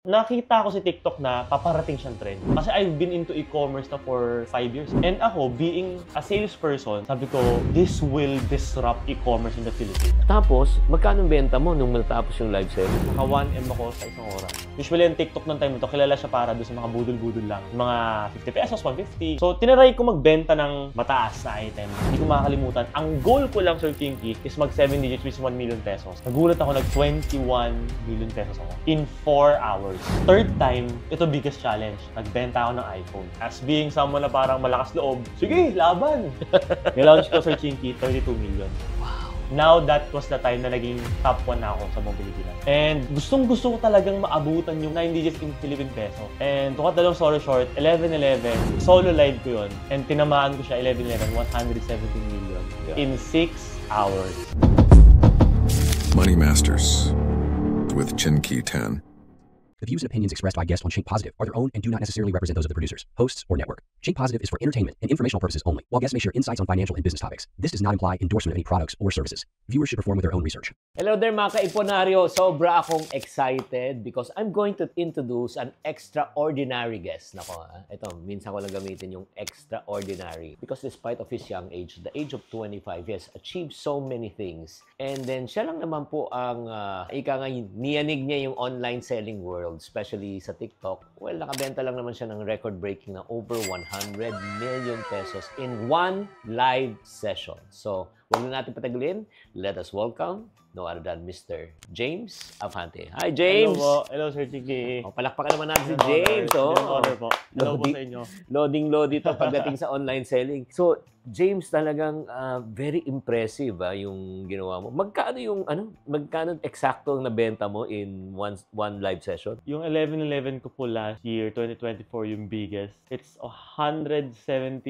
Nakita ko si TikTok na paparating siyang trend. Kasi I've been into e-commerce na for 5 years. And ako, being a salesperson, sabi ko, this will disrupt e-commerce in the Philippines. Tapos, magkano benta mo nung matapos yung live sale? Naka 1M ako sa isang oras. Usually, yung TikTok ng time ito, kilala siya para doon sa mga budol-budol lang. Mga 50 pesos, 150. So, tinaray ko magbenta ng mataas na item. Hindi ko makakalimutan. Ang goal ko lang, Sir Kinky, is mag 7 digits, which is 1 million pesos. Nagulat ako, nag 21 million pesos ako. In 4 hours. Third time, ito biggest challenge. Nagbenta ako ng iPhone. As being someone na parang malakas loob, sige, laban! Nilaunch ko, Sir Chinky, 32 million. Wow! Now, that was the time na naging top 1 na ako sa buong Pilipinas. And gustong-gusto ko talagang maabutan yung 9 digits in Philippine peso. And to cut the long story short, 11-11, solo live ko yun. And tinamaan ko siya, 11-11, 117 million in 6 hours. Money Masters with Chinky Tan. The views and opinions expressed by guests on Shink Positive are their own and do not necessarily represent those of the producers, hosts, or network. Shink Positive is for entertainment and informational purposes only, while guests may share insights on financial and business topics. This does not imply endorsement of any products or services. Viewers should perform with their own research. Hello there mga kaiponaryo! Sobra akong excited because I'm going to introduce an extraordinary guest. Nako, ito, minsan ko lang gamitin yung extraordinary because despite of his young age, the age of 25, he has achieved so many things. And then siya lang naman po ang niyanig niya yung online selling world, especially sa TikTok. Well, nakabenta lang naman siya ng record-breaking na over 100 million pesos in one live session. So, huwag na natin patagulin. Let us welcome no other than Mr. James Afante. Hi, James! Hello po. Hello, Sir Chinky. Oh, palakpakan naman natin si James. Honor po. Hello po sa inyo. Loading ito pagdating sa online selling. So, James, talagang very impressive yung ginawa mo. Magkano eksakto ang nabenta mo in one live session? Yung 11-11 ko po last year, 2024, yung biggest. It's 117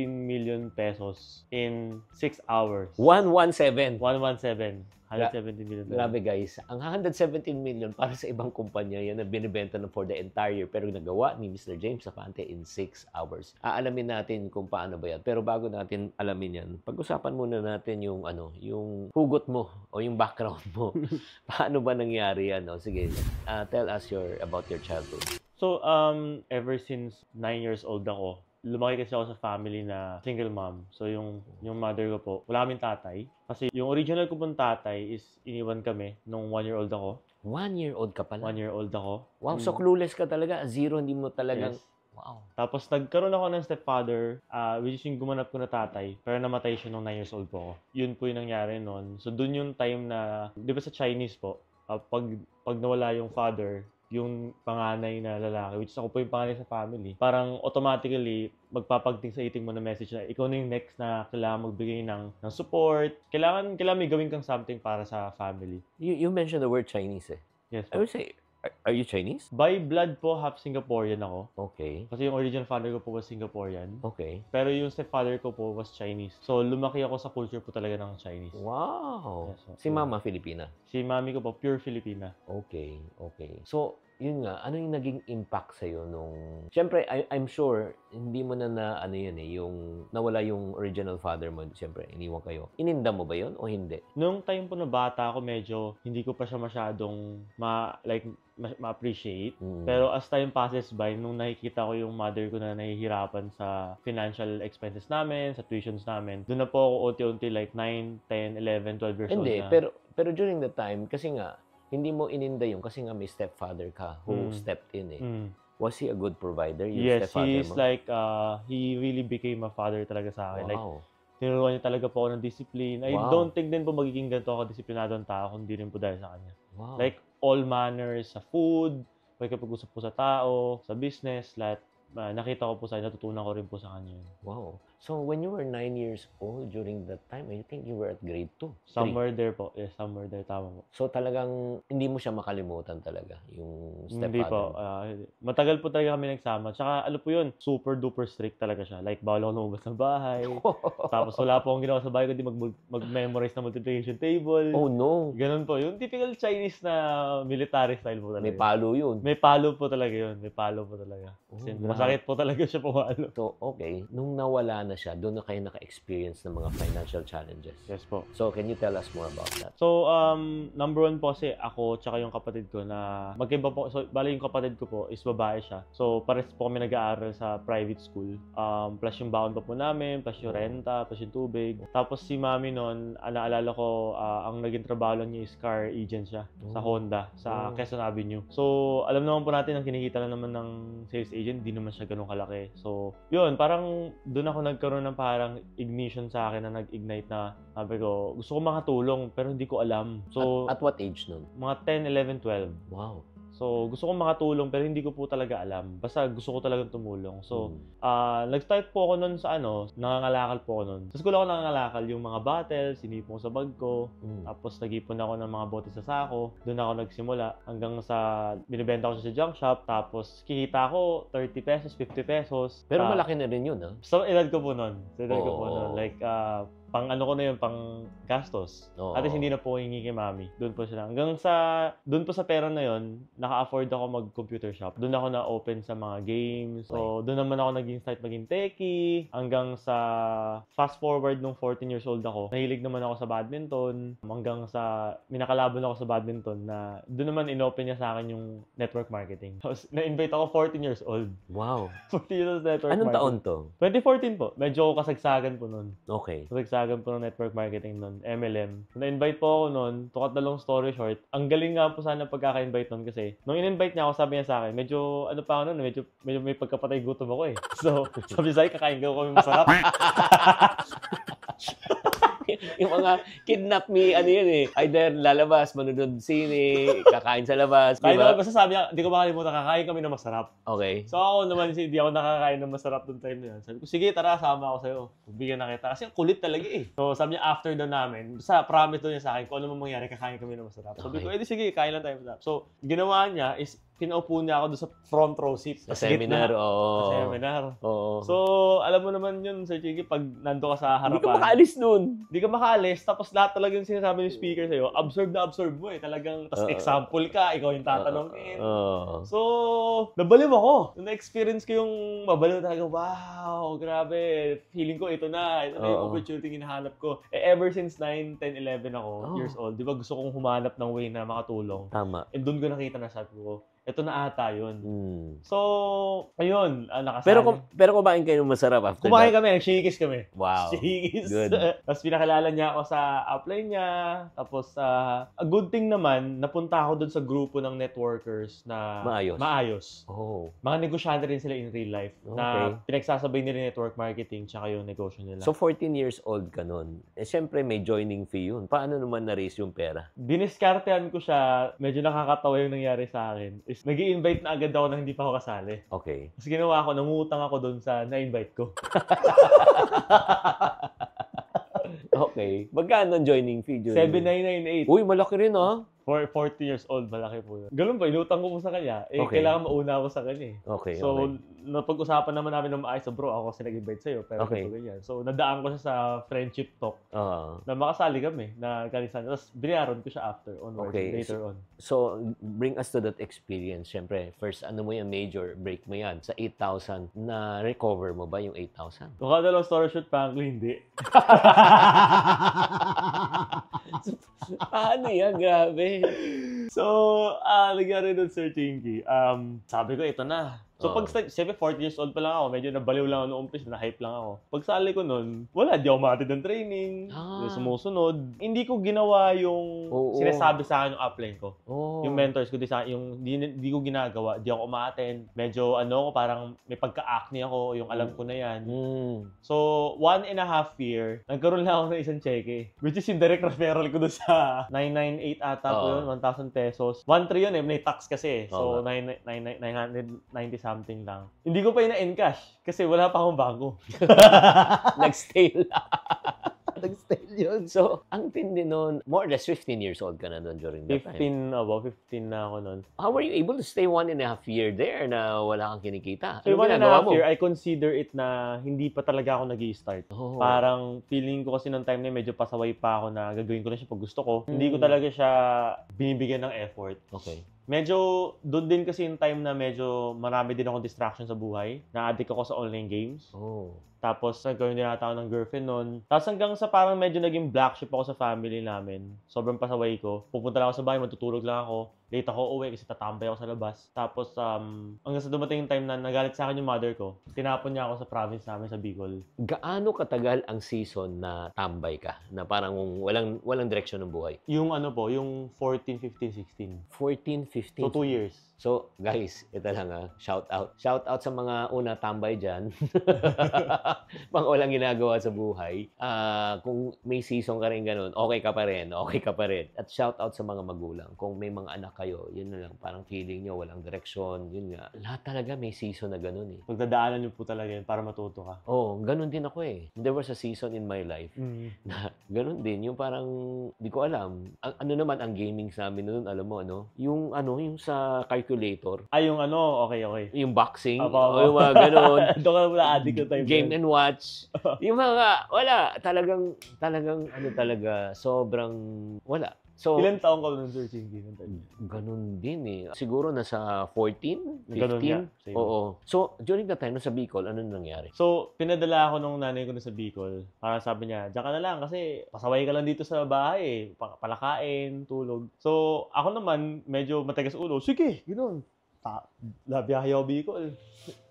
million pesos in 6 hours. 117. 117. 117 million. Grabe guys, ang 117 million para sa ibang kumpanya yan na binibenta na for the entire year pero nagawa ni Mr. James Afante in 6 hours. Aalamin natin kung paano ba yan. Pero bago natin alamin yan, pag-usapan muna natin yung yung hugot mo o yung background mo. Paano ba nangyari yan? Sige, tell us about your childhood. So, ever since 9 years old ako, lumaki kasi ako sa family na single mom. So, yung mother ko po, wala kaming tatay. Kasi yung original ko pong tatay is iniwan kami nung 1-year-old ako. 1-year-old ka pala? 1-year-old ako. Wow, so clueless ka talaga. Zero, hindi mo talagang... Yes. Wow. Tapos nagkaroon ako ng stepfather, which is yung gumanap ko na tatay, pero namatay siya nung 9 years old po ako. Yun po yung nangyari noon. So, dun yung time na, di ba sa Chinese po, pag nawala yung father, yung panganay na lalaki, which is ako po yung panganay sa family, parang automatically, magpapagting sa iting mo na message na ikaw na yung next na kailangan magbigay ng support. Kailangan may gawin kang something para sa family. You mentioned the word Chinese eh. Yes I po. would say, are you Chinese? By blood po, half Singaporean ako. Okay. Kasi yung original father ko po was Singaporean. Okay. Pero yung stepfather ko po was Chinese. So, lumaki ako sa culture po talaga ng Chinese. Wow. Yes, Si Mama, Filipina. Si mami ko po, pure Filipina. Okay. So, yun nga, ano yung naging impact sa'yo nung... Siyempre, I'm sure, hindi mo na yung nawala yung original father mo, siyempre, iniwan kayo. Ininda mo ba yun o hindi? Nung time po na bata ako, medyo hindi ko pa siya masyadong ma-appreciate. Pero as time passes by, nung nakikita ko yung mother ko na nahihirapan sa financial expenses namin, sa tuitions namin, doon na po ako unti-unti like 9, 10, 11, 12 years old Hindi, na. pero during the time, kasi nga, hindi mo ininda yun kasi nga may stepfather ka who stepped in eh. Was he a good provider? Yung Yes, stepfather he is mo? like, he really became a father talaga sa akin. Wow. Like, tinuruan niya talaga po ako ng discipline. I Wow. don't think din po magiging ganito ako disiplinado ang tao kung di rin po dahil sa kanya. Wow. Like, all manners sa food, pagkapag-usap po sa tao, sa business, lahat. Nakita ko po sa natutunan ko rin po sa kanya. Wow. So, when you were 9 years old during that time, I think you were at grade 2. Somewhere there po. Yes, somewhere there. Tama po. So, talagang hindi mo siya makalimutan talaga, yung stepfather Hindi po. Matagal po talaga kami nagsama. Tsaka, ano po yun, super duper strict talaga siya. Like, bawal ako lumabas ng bahay. Tapos, wala po akong ginawa sa bahay kundi mag-memorize na multiplication table. Oh, no. Ganun po. Yung typical Chinese na military style po talaga. May palo yun. May palo po talaga yun. May palo po talaga. Kasi grabe. masakit po talaga siya pumalo. So, okay. Nung nawala na siya, doon na kayo naka-experience ng mga financial challenges. Yes po. So, can you tell us more about that? So, number one po kasi ako tsaka yung kapatid ko na magkaiba po. So, bali yung kapatid ko po is babae siya. So, pares po kami nag-aaral sa private school. Plus yung baon pa po namin, plus yung renta, plus yung tubig. Tapos si mami noon, naalala ko, ang naging trabaho lang niya is car agent siya sa Honda, sa Quezon Avenue. So, alam naman po natin ang kinikita na naman ng sales agent, di naman siya ganun kalaki. So, yun, parang doon ako nagkaroon ng parang ignition sa akin na nag-ignite na sabi ko, gusto ko makatulong pero hindi ko alam. So, At what age nun? mga 10, 11, 12. Wow. So, gusto kong makatulong pero hindi ko po talaga alam. Basta gusto ko talagang tumulong. So, nag-start po ako nun sa nangangalakal po ako nun. Sa school ako nangangalakal yung mga bottles, sinipon ko sa bag ko. Tapos nag-ipon ako ng mga bote sa sako. Doon ako nagsimula hanggang sa binibenta ko siya sa junk shop. Tapos kikita ko 30 pesos, 50 pesos. Pero malaki na rin yun, ha? Sa edad ko po nun. Sa edad ko po Oo. nun. Like, pang ano ko na yun, pang gastos. Oo. At least hindi na po hingi kay mami. Doon po sila. Hanggang sa, doon po sa pera na yun, naka-afford ako mag-computer shop. Doon ako na-open sa mga games. So, doon naman ako naging start maging techie. Hanggang sa fast forward nung 14 years old ako, nahilig naman ako sa badminton. Hanggang sa, minakalaban ako sa badminton na doon naman in-open niya sa akin yung network marketing. Tapos, na-invite ako 14 years old. Wow. 14 years old network Anong taon marketing. to? 2014 po. Medyo kasagsagan po nun. Okay. Kasagsagan po ng network marketing nun, MLM. Na-invite po ako nun, to cut the long story short, ang galing nga po sana pagkaka-invite nun kasi nung in-invite niya ako, sabi niya sa akin, medyo ano pa ako nun, medyo may pagkapatay gutom ako eh. So, sabi niya sa akin, kakain ko kami masarap. Yung mga kidnap me, ano yun eh. Either lalabas, manunod sine, kakain sa labas, Kain diba? ako, basta sabi niya, hindi ko makalimutan, kakain kami na masarap. Okay. So ako naman, hindi ako nakakain ng masarap doon time na yun. Sabi ko, sige, tara, sama ako sa'yo. Bigyan na kita. Kasi ang kulit talaga eh. So sabi niya, after doon namin, basta promise doon niya sa akin, kung ano man mangyari, kakain kami na masarap. Sabi ko, Okay. edi sige, kain lang tayo masarap. So, ginawa niya is, pinaupo niya ako doon sa front row seat. Sa Sa seminar, gitna. oo. Sa seminar. Oo. So, alam mo naman yun, Sir Chiki, pag nando ka sa Hindi ka harapan, makaalis nun. hindi ka makaalis, tapos lahat talagang sinasabi ng speaker sa'yo, absorb na absorb mo eh. Talagang, tapos example ka, ikaw yung tatanungin. Oo. So, nabaliw ako. Nung na-experience ko yung mabaliw talaga, wow, grabe. Feeling ko ito na yung Oo. opportunity hinahanap ko. Eh, ever since 9, 10, 11 ako, Oh. years old, di ba gusto kong humanap ng way na makatulong. Tama. And doon ko nakita na sabi ko, ito na ata yun. Mm. So, ayun, nakasali. Pero kumain kayo ng masarap after Kumain that? kami, nag-shakis kami. Wow. Shakis. Good. Tapos pinakilala niya ako sa upline niya. Tapos, a good thing naman, napunta ako doon sa grupo ng networkers na maayos. Oh. Mga negosyante rin sila in real life na pinagsasabay nila yung network marketing tsaka yung negosyo nila. So, 14 years old ka nun. Eh, syempre, may joining fee yun. Paano naman na-raise yung pera? Diniskartehan ko siya, medyo nakakatawa yung nangyari sa akin. Is nag-i-invite na agad ako na hindi pa ako kasali. Okay. Tapos ginawa ko, nangutang ako doon sa na-invite ko. Okay. Magkano ang joining fee? 7,998. Uy, malaki rin ah. For 40 years old, malaki po yun. Ganun ba, inutang ko po sa kanya. Eh, Okay. kailangan mauna ako sa kanya eh. Okay, So, okay. napag-usapan naman namin ng maayos, bro, ako kasi nag-invite sa'yo, pero Okay. ganito, ganyan. So, nadaan ko siya sa friendship talk na makasali kami, na kanisan. Tapos, binayaran ko siya after, onwards, Okay. later on. So, bring us to that experience. Siyempre, first, ano mo yan, major break mo yan. Sa 8,000, na-recover mo ba yung 8,000? Kung kada long story short, frankly, hindi. Paano yan? Grabe. So, nangyari doon, Sir Chinky. Sabi ko, ito na. So, pag siyempre 40 years old pa lang ako, medyo nabaliw lang ako noong umpis, na-hype lang ako. Pag sali ko noon, wala, di ako matid ng training, di sumusunod. Hindi ko ginawa yung sinasabi sa akin yung upline ko. Yung mentors ko, di ko ginagawa, di ako umattend. Medyo, parang may pagka-acne ako, yung alam ko na yan. So, 1.5 year, nagkaroon lang ako ng isang cheque. Which is yung direct referral ko doon sa 998 ata po yun, 1,000 pesos. 1.3 yun eh, may tax kasi. So, 990 something lang. Hindi ko pa ina-encash kasi wala pa akong bago. Nag-stale. Nag-stale yun. So, ang tindi nun, more or less 15 years old ka na doon during that time. About 15 na ako nun. How were you able to stay 1.5 year there na wala kang kinikita? So, Ano 1.5 ginagawa mo? year, I consider it na hindi pa talaga ako nag-i-start. Parang feeling ko kasi nung time na medyo pasaway pa ako na gagawin ko na siya pag gusto ko. Hindi ko talaga siya binibigyan ng effort. Okay. Medyo, doon din kasi yung time na medyo marami din akong distraction sa buhay. Na-addict ako sa online games. Oh. Tapos, nagkaroon din ata ako ng girlfriend nun. Tapos hanggang sa parang medyo naging black sheep ako sa family namin. Sobrang pasaway ko. Pupunta lang ako sa bahay, matutulog lang ako. Late ako uwi kasi tatambay ako sa labas. Tapos, hanggang sa dumating yung time na nagalit sa akin yung mother ko, tinapon niya ako sa province namin sa Bicol. Gaano katagal ang season na tambay ka? Na parang walang direksyon ng buhay? Yung ano po, yung 14, 15, 16. 14, 15. So, 2 years. So, guys, ito lang shout out. Shout out sa mga una tambay dyan. Mga walang ginagawa sa buhay. Kung may season ka rin ganun, okay ka pa rin. At shout out sa mga magulang. Kung may mga anak kayo, yun na lang, parang feeling nyo, walang direksyon, yun nga. Lahat talaga may season na ganun eh. Pagdadaanan niyo po talaga yun para matuto ka. Oo, ganun din ako eh. There was a season in my life na ganun din. Yung parang, di ko alam. Ano naman ang gaming sa amin noon, alam mo, ano? Yung sa calculator. Ay, yung ano, okay. Yung boxing. Apo. O yung mga ganun. Doon ka na addict na time. Game and watch. Yung mga, wala. Talagang, sobrang, wala. So, Ilan taong ka nun, Sir Chinky? ganun din eh. Siguro nasa 14, 15. Ganun nga, same. Oo. So, during that time, sa Bicol, ano nangyari? So, pinadala ako nung nanay ko na sa Bicol. Para sabi niya, diyan ka na lang kasi pasaway ka lang dito sa bahay eh. Palakain, tulog. So, ako naman, medyo matigas ulo. Sige, ganoon. Biyahe ako Bicol.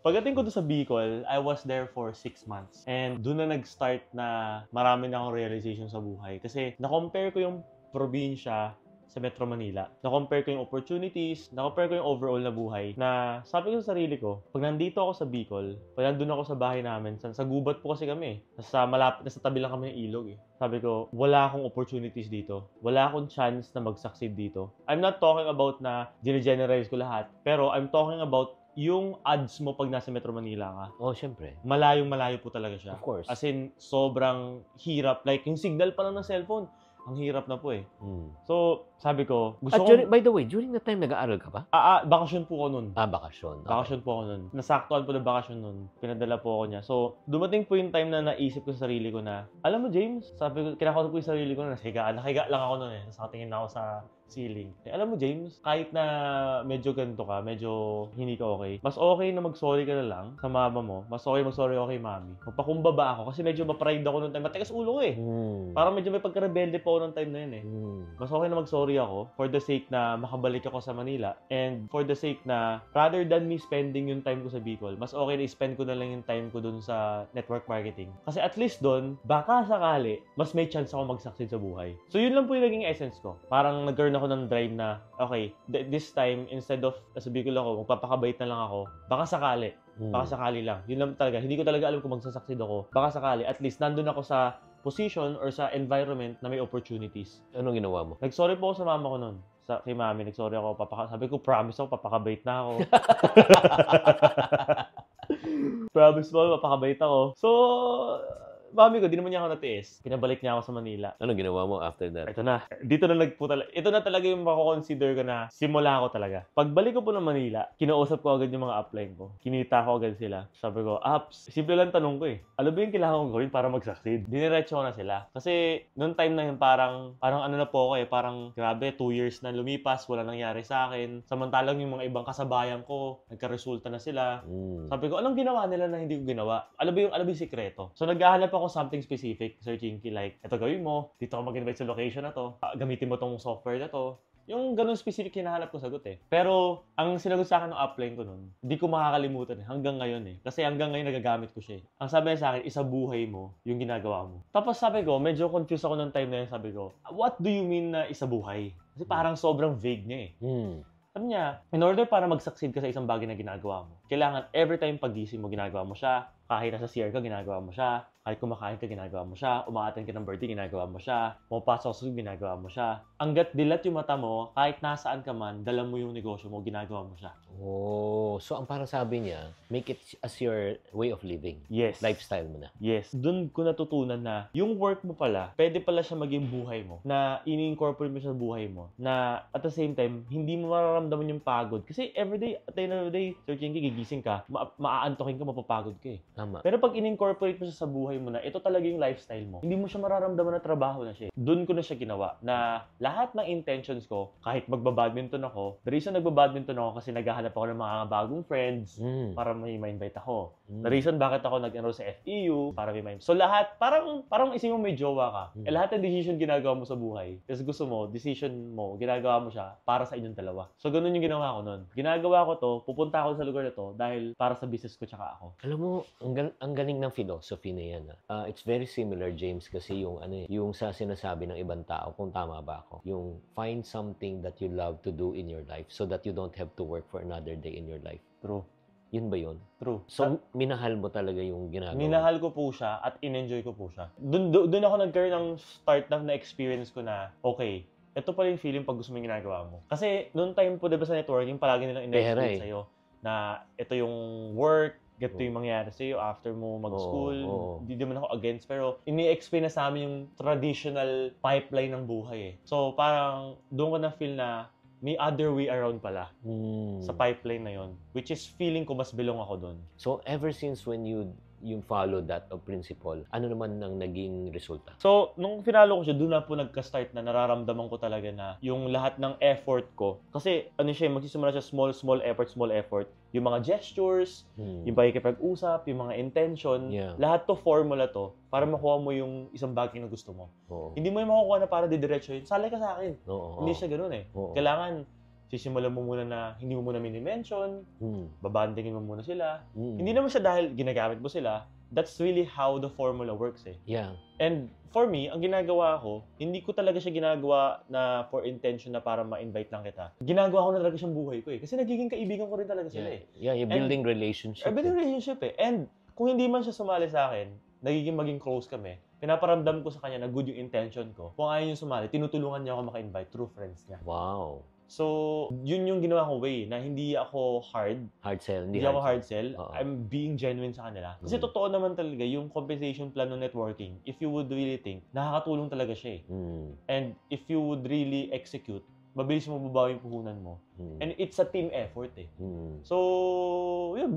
Pagdating ko doon sa Bicol, I was there for 6 months. And doon na nag-start na marami na akong realization sa buhay. Kasi na-compare ko yung probinsya sa Metro Manila. Na-compare ko yung opportunities, na-compare ko yung overall na buhay. Na sabi ko sa sarili ko, pag nandito ako sa Bicol, pag nandun ako sa bahay namin, sa gubat po kasi kami, malapit na sa tabi lang kami ng ilog eh. Sabi ko, wala akong opportunities dito. Wala akong chance na mag-succeed dito. I'm not talking about na generalize ko lahat, pero I'm talking about yung odds mo pag nasa Metro Manila ka. Oh, syempre. Malayong-malayo po talaga siya. Of course. As in, sobrang hirap. Like, yung signal pa lang ng cellphone, ang hirap na po eh. So, sabi ko, gusto ko... By the way, during that time, nag-aaral ka ba? Bakasyon po ko nun. Bakasyon. Okay. Bakasyon po ako nun. Nasaktuan po ng bakasyon nun. Pinadala po ako niya. So, dumating po yung time na naisip ko sa sarili ko na, alam mo, James, sabi ko, kinakausap ko yung sarili ko na nakahiga lang ako nun eh. Nakatingin ako sa ceiling. Alam mo, James, kahit na medyo ganito ka, medyo hindi ka okay, mas okay na mag-sorry ka na lang sa mama mo. Mas okay mag-sorry ako kay mami. Magpakumbaba ako kasi medyo ma-pride ako nung time. Matigas ulo ko eh. Parang medyo may pagka-rebelde po ako nung time na yun eh. Mas okay na mag-sorry ako for the sake na makabalik ako sa Manila and for the sake na rather than me spending yung time ko sa Bicol, mas okay na i-spend ko na lang yung time ko dun sa network marketing. Kasi at least dun, baka sakali, mas may chance ako mag-succeed sa buhay. So yun lang po yung naging essence ko. Parang nag-earn ako ng drive na, okay, this time, instead of sa Bicol ako, magpapakabait na lang ako, baka sakali. Baka sakali lang. Yun lang talaga. Hindi ko talaga alam kung magsasucceed ako. Baka sakali. At least, nandun ako sa position or sa environment na may opportunities. Anong ginawa mo? Nag-sorry po ako sa mama ko nun. Kay mami, nag-sorry ako. Sabi ko, promise ako, papakabait na ako. Promise po, papakabait ako. So, mami ko, di naman niya ako natiis. Pinabalik niya ako sa Manila. Anong ginawa mo after that? Ito na. Ito na talaga yung mako-consider ko na simula ko talaga. Pagbalik ko po ng Manila, kinausap ko agad yung mga upline ko. Kinita ko agad sila. Sabi ko, simple lang tanong ko eh. Ano ba yung kailangan kong gawin para mag-succeed? Diniretso ko na sila. Kasi noong time na yun, parang ano na po ako eh. Parang grabe, 2 years na lumipas, wala nangyari sa akin. Samantalang yung mga ibang kasabayan ko, nagka-resulta na sila. Sabi ko, anong ginawa nila na hindi ko ginawa? Ano ba yung sikreto? So naghahanap ako something specific, Sir Chinky, like, ito gawin mo, dito ka mag-invite sa location na to, gamitin mo tong software na to. Yung ganun specific hinahanap ko sagot eh. Pero, ang sinagot sa akin ng upline ko nun, hindi ko makakalimutan eh, hanggang ngayon eh. Kasi hanggang ngayon nagagamit ko siya eh. Ang sabi niya sa akin, isa buhay mo yung ginagawa mo. Tapos sabi ko, medyo confused ako nung time na yun, sabi ko, what do you mean na isa buhay? Kasi parang sobrang vague niya eh. Sabi niya, in order para mag-succeed ka sa isang bagay na ginagawa mo, kailangan every time pagising mo, ginagawa mo siya. Kahit nasa CR ka, ginagawa mo siya. Kahit kumakain ka, ginagawa mo siya. Umaattend ka ng birthday, ginagawa mo siya. Pumapasok sa ginagawa mo siya. Hanggat dilat yung mata mo, kahit nasaan ka man, dala mo yung negosyo mo, ginagawa mo siya. Oh, so ang parang sabi niya, make it as your way of living. Yes. Lifestyle mo na. Yes. Doon ko natutunan na yung work mo pala, pwede pala siya maging buhay mo. Na ini-incorporate mo siya sa buhay mo. Na at the same time, hindi mo mararamdaman yung pagod. Kasi everyday, at the end of the day, Sir Chinky, gigising ka, maaantokin ka, mapapagod ka eh. Tama. Pero pag in-incorporate mo siya sa buhay mo na, ito talaga yung lifestyle mo, hindi mo siya mararamdaman na trabaho na siya. Doon ko na siya ginawa. Na lahat ng intentions ko, kahit magbabadminton ako, the reason nagbabadminton ako kasi naghahanap ako ng mga bagong friends para may ma-invite ako. The reason bakit ako nag-enroll sa FEU, para may ma-invite. So lahat, parang isipin mo may jowa ka. Eh lahat ng decision ginagawa mo sa buhay. Kasi gusto mo, decision mo, ginagawa mo siya para sa inyong dalawa. So ganun yung ginawa ko nun. Ginagawa ko to, pupunta ako sa lugar na to dahil para sa business ko tsaka ako. Alam mo, ang galing ng philosophy na yan. It's very similar, James, kasi yung sa sinasabi ng ibang tao, kung tama ba ako, yung find something that you love to do in your life so that you don't have to work for another day in your life. True. Yun ba yun? True. So, minahal mo talaga yung ginagawa. Minahal ko po siya at in-enjoy ko po siya. Doon ako nagkaroon ng start na experience ko na, okay, ito pala yung feeling pag gusto mo yung ginagawa mo. Kasi noong time po, diba sa networking, palagi nilang in-explain sa'yo na ito yung work, ganito yung mangyayari sa'yo after mo mag-school. Hindi naman ako against, pero ini-explain na sa amin yung traditional pipeline ng buhay eh. So, parang doon ko na feel na may other way around pala sa pipeline na yon, which is feeling ko mas belong ako doon. So, ever since when you follow that principle, ano naman ang naging resulta? So, nung finalo ko siya, doon na po nagka-start na nararamdaman ko talaga na yung lahat ng effort ko. Kasi, magsisimula siya small effort. Yung mga gestures, yung pakikipag-usap, yung mga intention, lahat to formula to para makuha mo yung isang bagay na gusto mo. Hindi mo yung makukuha na para didiretso yun. Salay ka sa akin. Hindi siya ganun eh. Kailangan, sisimulan mo muna na hindi mo muna mini-mention, babandingin mo muna sila. Hindi naman siya dahil ginagamit mo sila. That's really how the formula works eh. Yeah. And for me, ang ginagawa ko, hindi ko talaga siya ginagawa na for intention na para ma-invite lang kita. Ginagawa ko na talaga siyang buhay ko eh. Kasi nagiging kaibigan ko rin talaga sila eh. Yeah, you're building relationship. Building relationship eh. And kung hindi man siya sumali sa akin, maging close kami. Pinaparamdam ko sa kanya na good yung intention ko. Kung ayaw yung sumali, tinutulungan niya ako maka-invite through friends niya. Wow. So, yun yung ginawa ko way na hindi ako hard sell. Hindi ako hard sell. I'm being genuine sa kanila. Kasi totoo naman talaga yung compensation plan ng networking. If you would really think, nakakatulong talaga siya eh. And if you would really execute, mabilis mo mababawi yung puhunan mo. And it's a team effort eh. So, yun,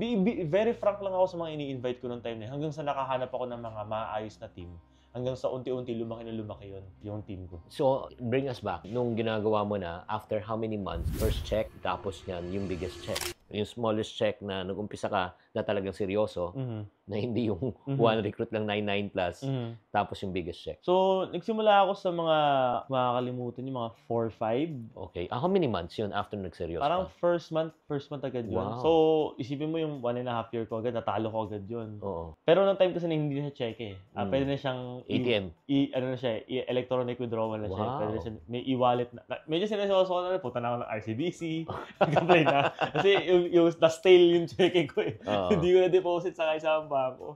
very frank lang ako sa mga ini-invite ko ng time na hanggang sa nakahanap ako ng mga maayos na team. Hanggang sa unti-unti lumaki yun, yung team ko. So, bring us back. Nung ginagawa mo na, after how many months, first check, tapos yan, yung biggest check. Yung smallest check na nag-umpisa ka na talagang seryoso, na hindi yung one recruit lang 99 plus, tapos yung biggest check. So, nagsimula ako sa mga, makakalimutan yung mga 4-5. Okay. How many months yun after nagseryoso? Parang first month agad yun. Wow. So, isipin mo yung 1.5 year ko agad, natalo ko agad yun. Oo. Pero noong time kasi na hindi na siya check eh. Pwede na siyang ATM. Electronic withdrawal na siya. Wow. Pwede na siya, may e-wallet na. Medyo sinasawa na, puta na ako ng RCBC. Nag-apply na. Kasi yung na-stale yung checking ko eh. Hindi ko na-deposit sa isang bangko.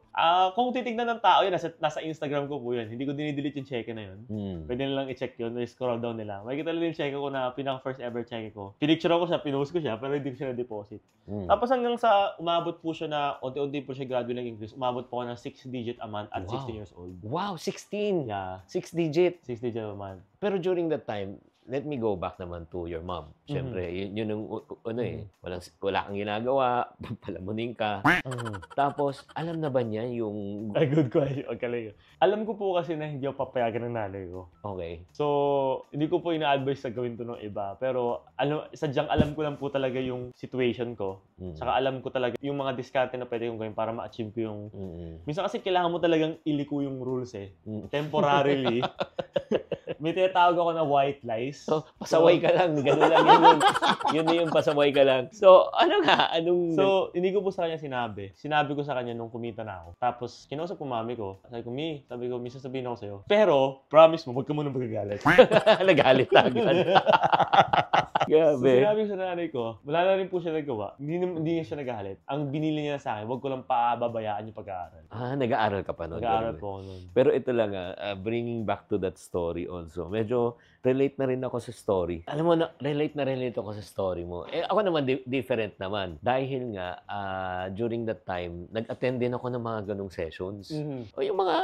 Kung titignan ng tao yun, nasa Instagram ko po yun. Hindi ko dinidelete yung check na yun. Pwede na lang i-check yun. Scroll down nila. Makikita nila yung check ko na pinaka-first ever check ko. Pinicture ko siya, pinost ko siya, pero hindi ko siya na-deposit. Tapos hanggang sa umabot po siya na, unti-unti po siya gradually nag-increase. Umabot po ako ng 6-digit a month at 16 years old. Wow, 16! Yeah. 6 digit. 6 digit a month. Pero during that time, let me go back naman to your mom. Siyempre, yun yung wala kang ginagawa, palamunin ka. Tapos, alam na ba niya yung... Ay, good question. Okay. Alam ko po kasi na hindi ako papayagan ng nanay ko. Okay. So, hindi ko po ina-advise na gawin to ng iba. Pero, sadyang alam ko lang po talaga yung situation ko. Saka alam ko talaga yung mga diskarte na pwede kong gawin para ma-achieve ko yung... Minsan kasi kailangan mo talagang iliko yung rules eh. Temporarily. May tinatawag ako na white lies. So, pasaway ka lang. Ganun lang yun. Yun na yung pasaway ka lang. So, anong... So, hindi ko po sa kanya sinabi. Sinabi ko sa kanya nung kumita na ako. Tapos, kinausap ko mami ko. Sabi ko, minsan sabihin ako sa'yo. Pero, promise mo, huwag ka muna magagalit. Nagalit na agad. So, sinabi ko sa nanay ko, wala na rin po siya nagawa. Hindi siya nagalit. Ang binili niya sa akin, huwag ko lang pababayaan yung pag-aaral. Nag-aaral ka pa nun. Nag-aaral po ako nun. Pero ito lang, bringing back to that story also, medyo relate na rin ako sa story. Alam mo, relate ako sa story mo. Ako naman, different naman. Dahil nga, during that time, nag-attend din ako ng mga ganong sessions. O yung mga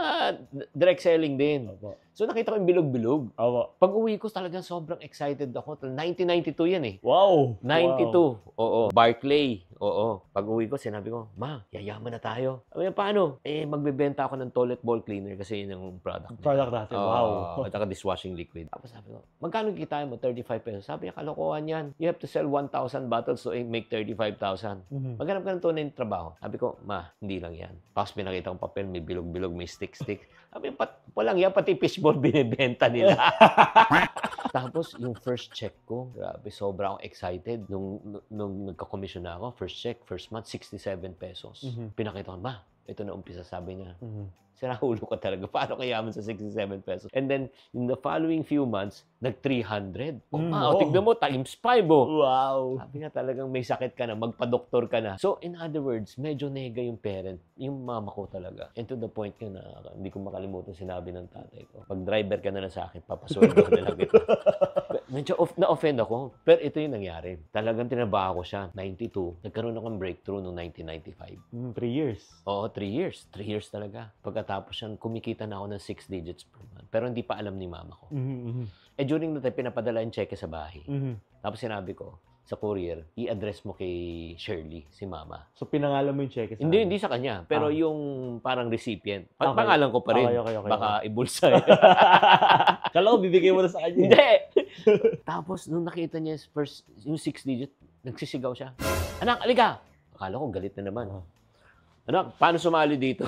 direct selling din. Opo. So, nakita ko yung bilog-bilog. Opo. Pag uwi ko, talagang sobrang excited ako. 1992 yan eh. Wow! 92. Oo. Barclay. Oo. Pag uwi ko, sinabi ko, Ma, yayaman na tayo. Sabi, paano? Magbebenta ako ng toilet bowl cleaner kasi yun yung product. Product natin. Wow. At saka dishwashing liquid. Tapos sabi ko, magkano kita mo? 35 pesos. Sabi niya, kalokohan yan. You have to sell 1,000 bottles to make 35,000. Maghanap ka ng tunay ng trabaho. Sabi ko, Ma, hindi lang yan. Tapos pinakita kong papel, may bilog-bilog, may stick-stick. Sabi, walang yan, pati fishball binibenta nila. Tapos, yung first check ko, grabe, sobra akong excited. Nung nagka-commission na ako, first check, first month, 67 pesos. Pinakita ko, Ma, ito na umpisa, sabi niya. Sirahulo ko talaga. Paano kayaman sa 67 pesos? And then, in the following few months, nag-300. Tignan mo, times 5, Wow! Sabi nga talagang may sakit ka na, magpa-doktor ka na. So, in other words, medyo nega yung parent, yung mama ko talaga. And to the point nga na, hindi ko makalimutan sinabi ng tatay ko. Pag driver ka na sa akin, papasweldo na lang kita. Medyo na-offend ako. Pero ito yung nangyari. Talagang tinabaho ko siya. 92. Nagkaroon ako ng breakthrough noong 1995. 3 years. Oo, 3 years. 3 years talaga. Pagkatapos yan, kumikita na ako ng 6 digits per month. Pero hindi pa alam ni mama ko. During that time, pinapadala yung cheque sa bahay. Tapos sinabi ko, sa courier, i-address mo kay Shirley, si mama. So, pinangalan mo yung cheque sa Hindi sa kanya. Pero yung parang recipient. Pangalan ko pa rin. Okay. Baka ibulsa. Kala ko, bibigay mo na sa kanya. Hindi! Tapos, nung nakita niya first, yung 6 digit, nagsisigaw siya. Anak, alika! Akala ko, galit na naman. Anak, paano sumali dito?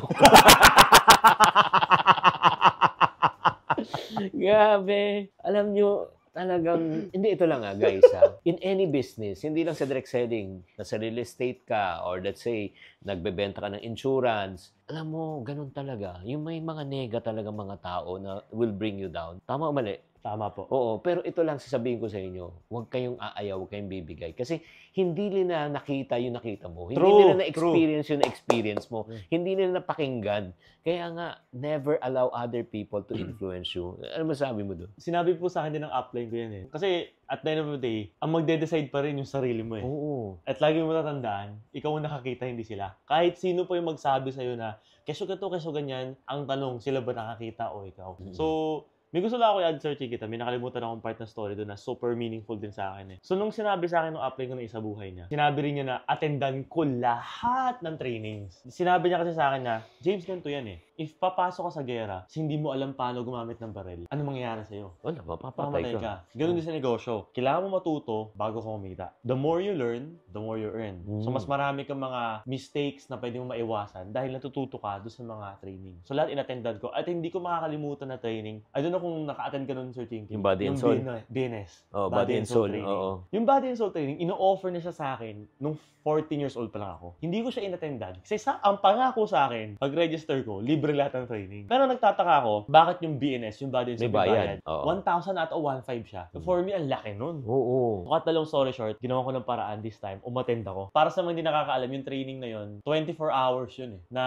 Grabe. Alam nyo, talagang, hindi ito lang guys In any business, hindi lang sa direct selling, nasa real estate ka, or let's say, nagbebenta ka ng insurance, alam mo, ganun talaga. Yung may mga nega talaga mga tao na will bring you down. Tama o mali? Tama po. Oo, pero ito lang sasabihin ko sa inyo, huwag kayong aayaw, huwag kayong bibigay. Kasi hindi nila nakita yung nakita mo. Hindi nila na-experience yung na-experience mo. Hindi nila napakinggan. Kaya nga, never allow other people to influence you. Ano masabi mo doon? Sinabi po sa akin din ng upline ko yan eh. Kasi at the end of the day, ang magde-decide pa rin yung sarili mo eh. Oo. At lagi mo tatandaan, ikaw ang nakakita, hindi sila. Kahit sino po yung magsabi sa'yo na, keso gato, keso ganyan, ang tanong, sila ba nakakita o ikaw? So, may gusto lang ako i-add, Sir Chiquita. May nakalimutan akong part ng story doon na super meaningful din sa akin eh. So, nung sinabi sa akin nung upline ko ng isa buhay niya, sinabi rin niya na attendan ko lahat ng trainings. Sinabi niya kasi sa akin na, James, ganito yan eh. If papasok ka sa gera, hindi mo alam paano gumamit ng baril, ano mangyayari sa'yo? Wala, mapapatay Pamatay ka. Ganun din sa negosyo. Kailangan mo matuto bago ka kumita. The more you learn, the more you earn. So, mas marami kang mga mistakes na pwede mo maiwasan dahil natututo ka doon sa mga training. So, lahat inattendan ko. At hindi ko makakalimutan na training. I don't know kung naka-attend ka nun, Sir Chinky. Yung Body and Soul. BNS. Oh, Body and Soul training. Oo. Yung Body and Soul training, ino-offer niya siya sa akin nung 14 years old pa lang ako. Hindi ko siya inattendan. Kasi ang pangako sa akin, pag-register ko, libre lahat ng training. Pero nagtataka ako, bakit yung BNS, yung Body and Soul, may bayad? 1,000 at o 1,500 siya. So for me, ang laki nun. Oo. Katalong story short, ginawa ko ng paraan this time, umattend ako. Para sa mga hindi nakakaalam, yung training na yun, 24 hours yun eh. Na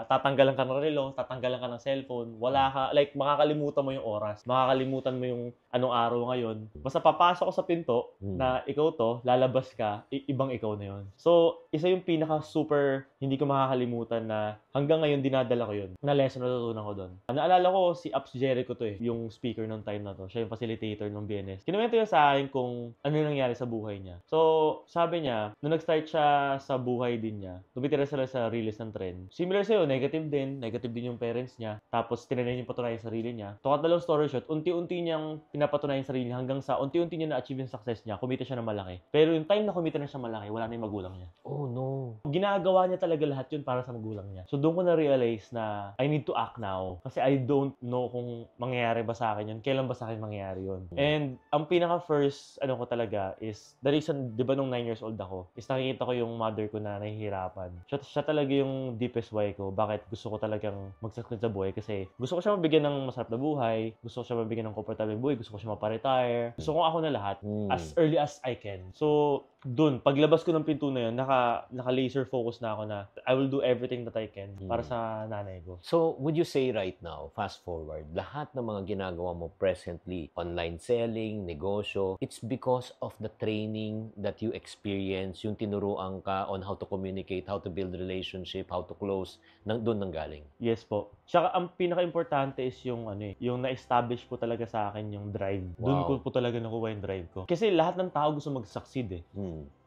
tatanggalan ka ng relo, tatanggalan ka ng cellphone, wala ka, like makakalimutan mo yung oras, makakalimutan mo yung anong araw ngayon. Basta papasok ko sa pinto na ikaw to, lalabas ka, ibang ikaw na yun. So, isa yung pinaka super hindi ko makakalimutan na hanggang ngayon dinadala ko yun. Na lesson na natutunan ko doon. Naalala ko si Ups Jericho to eh, yung speaker nung time na to. Siya yung facilitator ng BNS. Kinuwento niya sa akin kung ano yung nangyari sa buhay niya. So, sabi niya, nung nag-start siya sa buhay din niya, tumitira sila sa release ng trend. Similar sa'yo, negative din yung parents niya. Tapos, tinanay yung patunayan sa sarili niya. To cut the long story short, unti-unti niyang pinapatunayan sa sarili niya hanggang sa unti-unti niya na-achieve yung success niya, kumita siya ng malaki. Pero yung time na kumita na siya malaki, wala na yung magulang niya. Oh, no. Ginagawa niya talaga lahat yun para sa magulang niya. So, doon ko na-realize na I need to act now. Kasi I don't know kung mangyayari ba sa akin yun. Kailan ba sa akin mangyayari yun. And ang pinaka-first, ko talaga is, the reason, di ba nung 9 years old ako, is nakikita ko yung mother ko na nahihirapan. Siya talaga yung deepest why ko. Bakit gusto ko talagang mag-succeed sa buhay. Kasi gusto ko siya mabigyan ng masarap na buhay. Gusto ko siya mabigyan ng comfortable buhay. Gusto ko siya maparetire. Gusto ko ako na lahat. As early as I can. So, dun, paglabas ko ng pinto na yun, naka-laser laser focus na ako na I will do everything that I can para sa nanay ko. So, would you say right now, fast forward, lahat ng mga ginagawa mo presently, online selling, negosyo, it's because of the training that you experience, yung tinuruan ka on how to communicate, how to build relationship, how to close, doon nang galing. Yes po. Tsaka ang pinaka-importante is yung yung na-establish po talaga sa akin yung drive. Doon ko po talaga nakuha yung drive ko. Kasi lahat ng tao gusto mag-succeed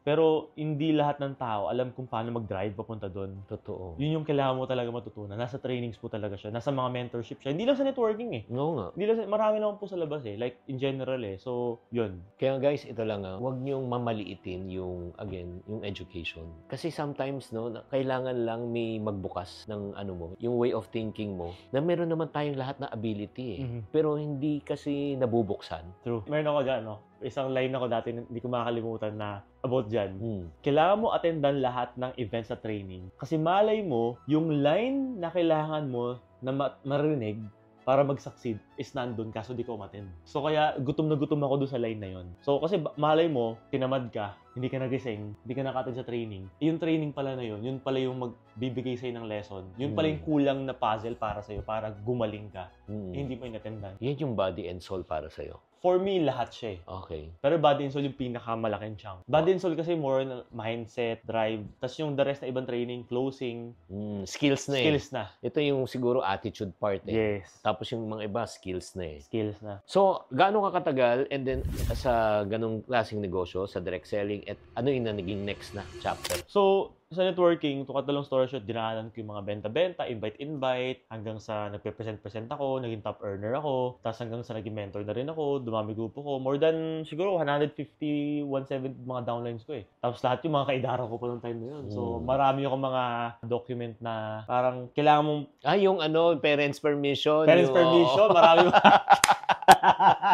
Pero hindi lahat ng tao alam kung paano mag-drive papunta doon. Totoo. Yun yung kailangan mo talaga matutunan. Nasa trainings po talaga siya. Nasa mga mentorship siya. Hindi lang sa networking No nga. Hindi lang marami naman po sa labas Like in general So, yun. Kaya guys, ito lang huwag niyong mamaliitin yung, again, yung education. Kasi sometimes, kailangan lang may magbukas ng yung way of thinking mo, na meron naman tayong lahat na ability Pero hindi kasi nabubuksan. True. Meron ako dyan, Isang line ako dati, hindi ko makakalimutan na about dyan. Kailangan mo attendan lahat ng events sa training. Kasi malay mo, yung line na kailangan mo na marinig para mag-succeed is nandun kaso di ko umattend. So kaya gutom na gutom ako doon sa line na yon. So kasi malay mo, tinamad ka, hindi ka nagising, hindi ka naka-attend sa training. Yung training pala na yun pala yung magbibigay sa'yo ng lesson. Yun pala yung kulang na puzzle para sa'yo, para gumaling ka. Hindi mo inattendan. Yan yung body and soul para sa'yo. For me, lahat siya Okay. Pero body and soul yung pinakamalaking chunk. Body and soul kasi more on mindset, drive. Tapos yung the rest na ibang training, closing. Skills na Skills na. Ito yung siguro attitude part Yes. Tapos yung mga iba, skills na Skills na. So, gaano ka katagal and then sa ganung klaseng negosyo, sa direct selling, at ano yung naging next na chapter? So, sa networking, to cut the long story short, dinaanan ko yung mga benta-benta, invite-invite, hanggang sa nagpe-present-present ako, naging top earner ako, tapos hanggang sa naging mentor na rin ako, dumami grupo ko. More than, siguro, 150, 170 mga downlines ko Tapos lahat yung mga kaidara ko pa noong time na yun. So, marami ako mga document na parang kailangan mong... yung parents permission. Permission, marami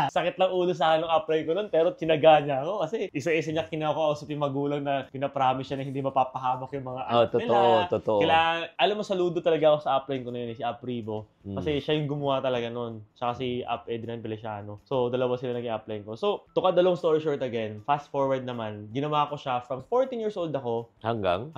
Sakit lang ulo sa akin nung apply ko nun, pero tinaga niya ako kasi isa-isa niya kinakausap yung magulang na pinapromise siya na hindi mapapahamak yung mga anak nila. Totoo. Kailangan, alam mo, saludo talaga ako sa apply ko na yun, si Apribo. Kasi siya yung gumawa talaga nun. Tsaka si Edrian Feliciano. So, dalawa sila nag-i-apply ko. So, to cut the long story short again, fast forward naman, ginawa ko siya from 14 years old ako hanggang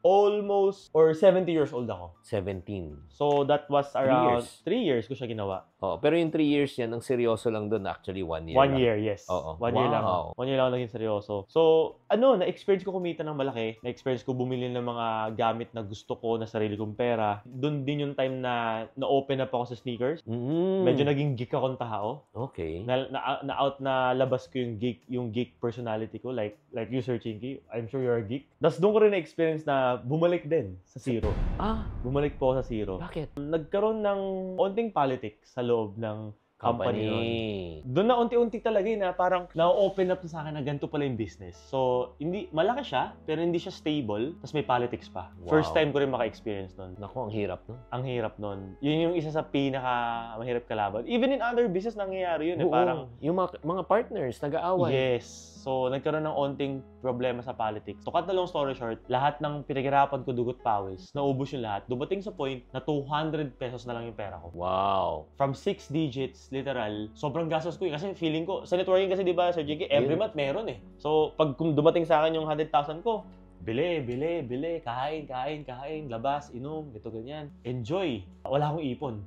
almost or 70 years old ako. 17. So, that was around 3 years ko siya ginawa. Pero yung 3 years yan, ang seryoso lang doon, actually 1 year. 1 year, yes. Oo. 1 year lang. 1 year lang naging seryoso. So, na-experience ko kumita ng malaki. Na-experience ko bumili ng mga gamit na gusto ko, na sarili kong pera. Doon din yung time na na-open up ako sa sneakers. Medyo naging geek akong tao. Okay. Na labas ko yung geek personality ko. Like you, Sir Chinky. I'm sure you're a geek. Tapos doon ko rin na-experience na bumalik din sa zero. Bumalik po ako sa zero. Bakit? Nagkaroon ng onting politics sa loob ng company nun. Doon na unti-unti talaga na parang na-open up na sa akin na ganito pala yung business. So, malaki siya, pero hindi siya stable, tapos may politics pa. Wow. First time ko rin maka-experience nun. Naku, ang hirap nun. Ang hirap nun. Yun yung isa sa mahirap kalaban. Even in other business nangyayari yun. Parang, yung mga partners, nag-aaway. yes. So, nagkaroon ng onting problema sa politics. To cut the long story short, lahat ng pinaghirapan ko dugot pawis, naubos yung lahat. Dumating sa point na 200 pesos na lang yung pera ko. Wow. From 6 digits, literal, sobrang gastos ko kasi feeling ko, sa networking kasi diba, Sir Jiggy, every month meron So, pag dumating sa akin yung 100,000 ko, bili, kain, labas, inom, ito ganyan. Enjoy. Wala akong ipon.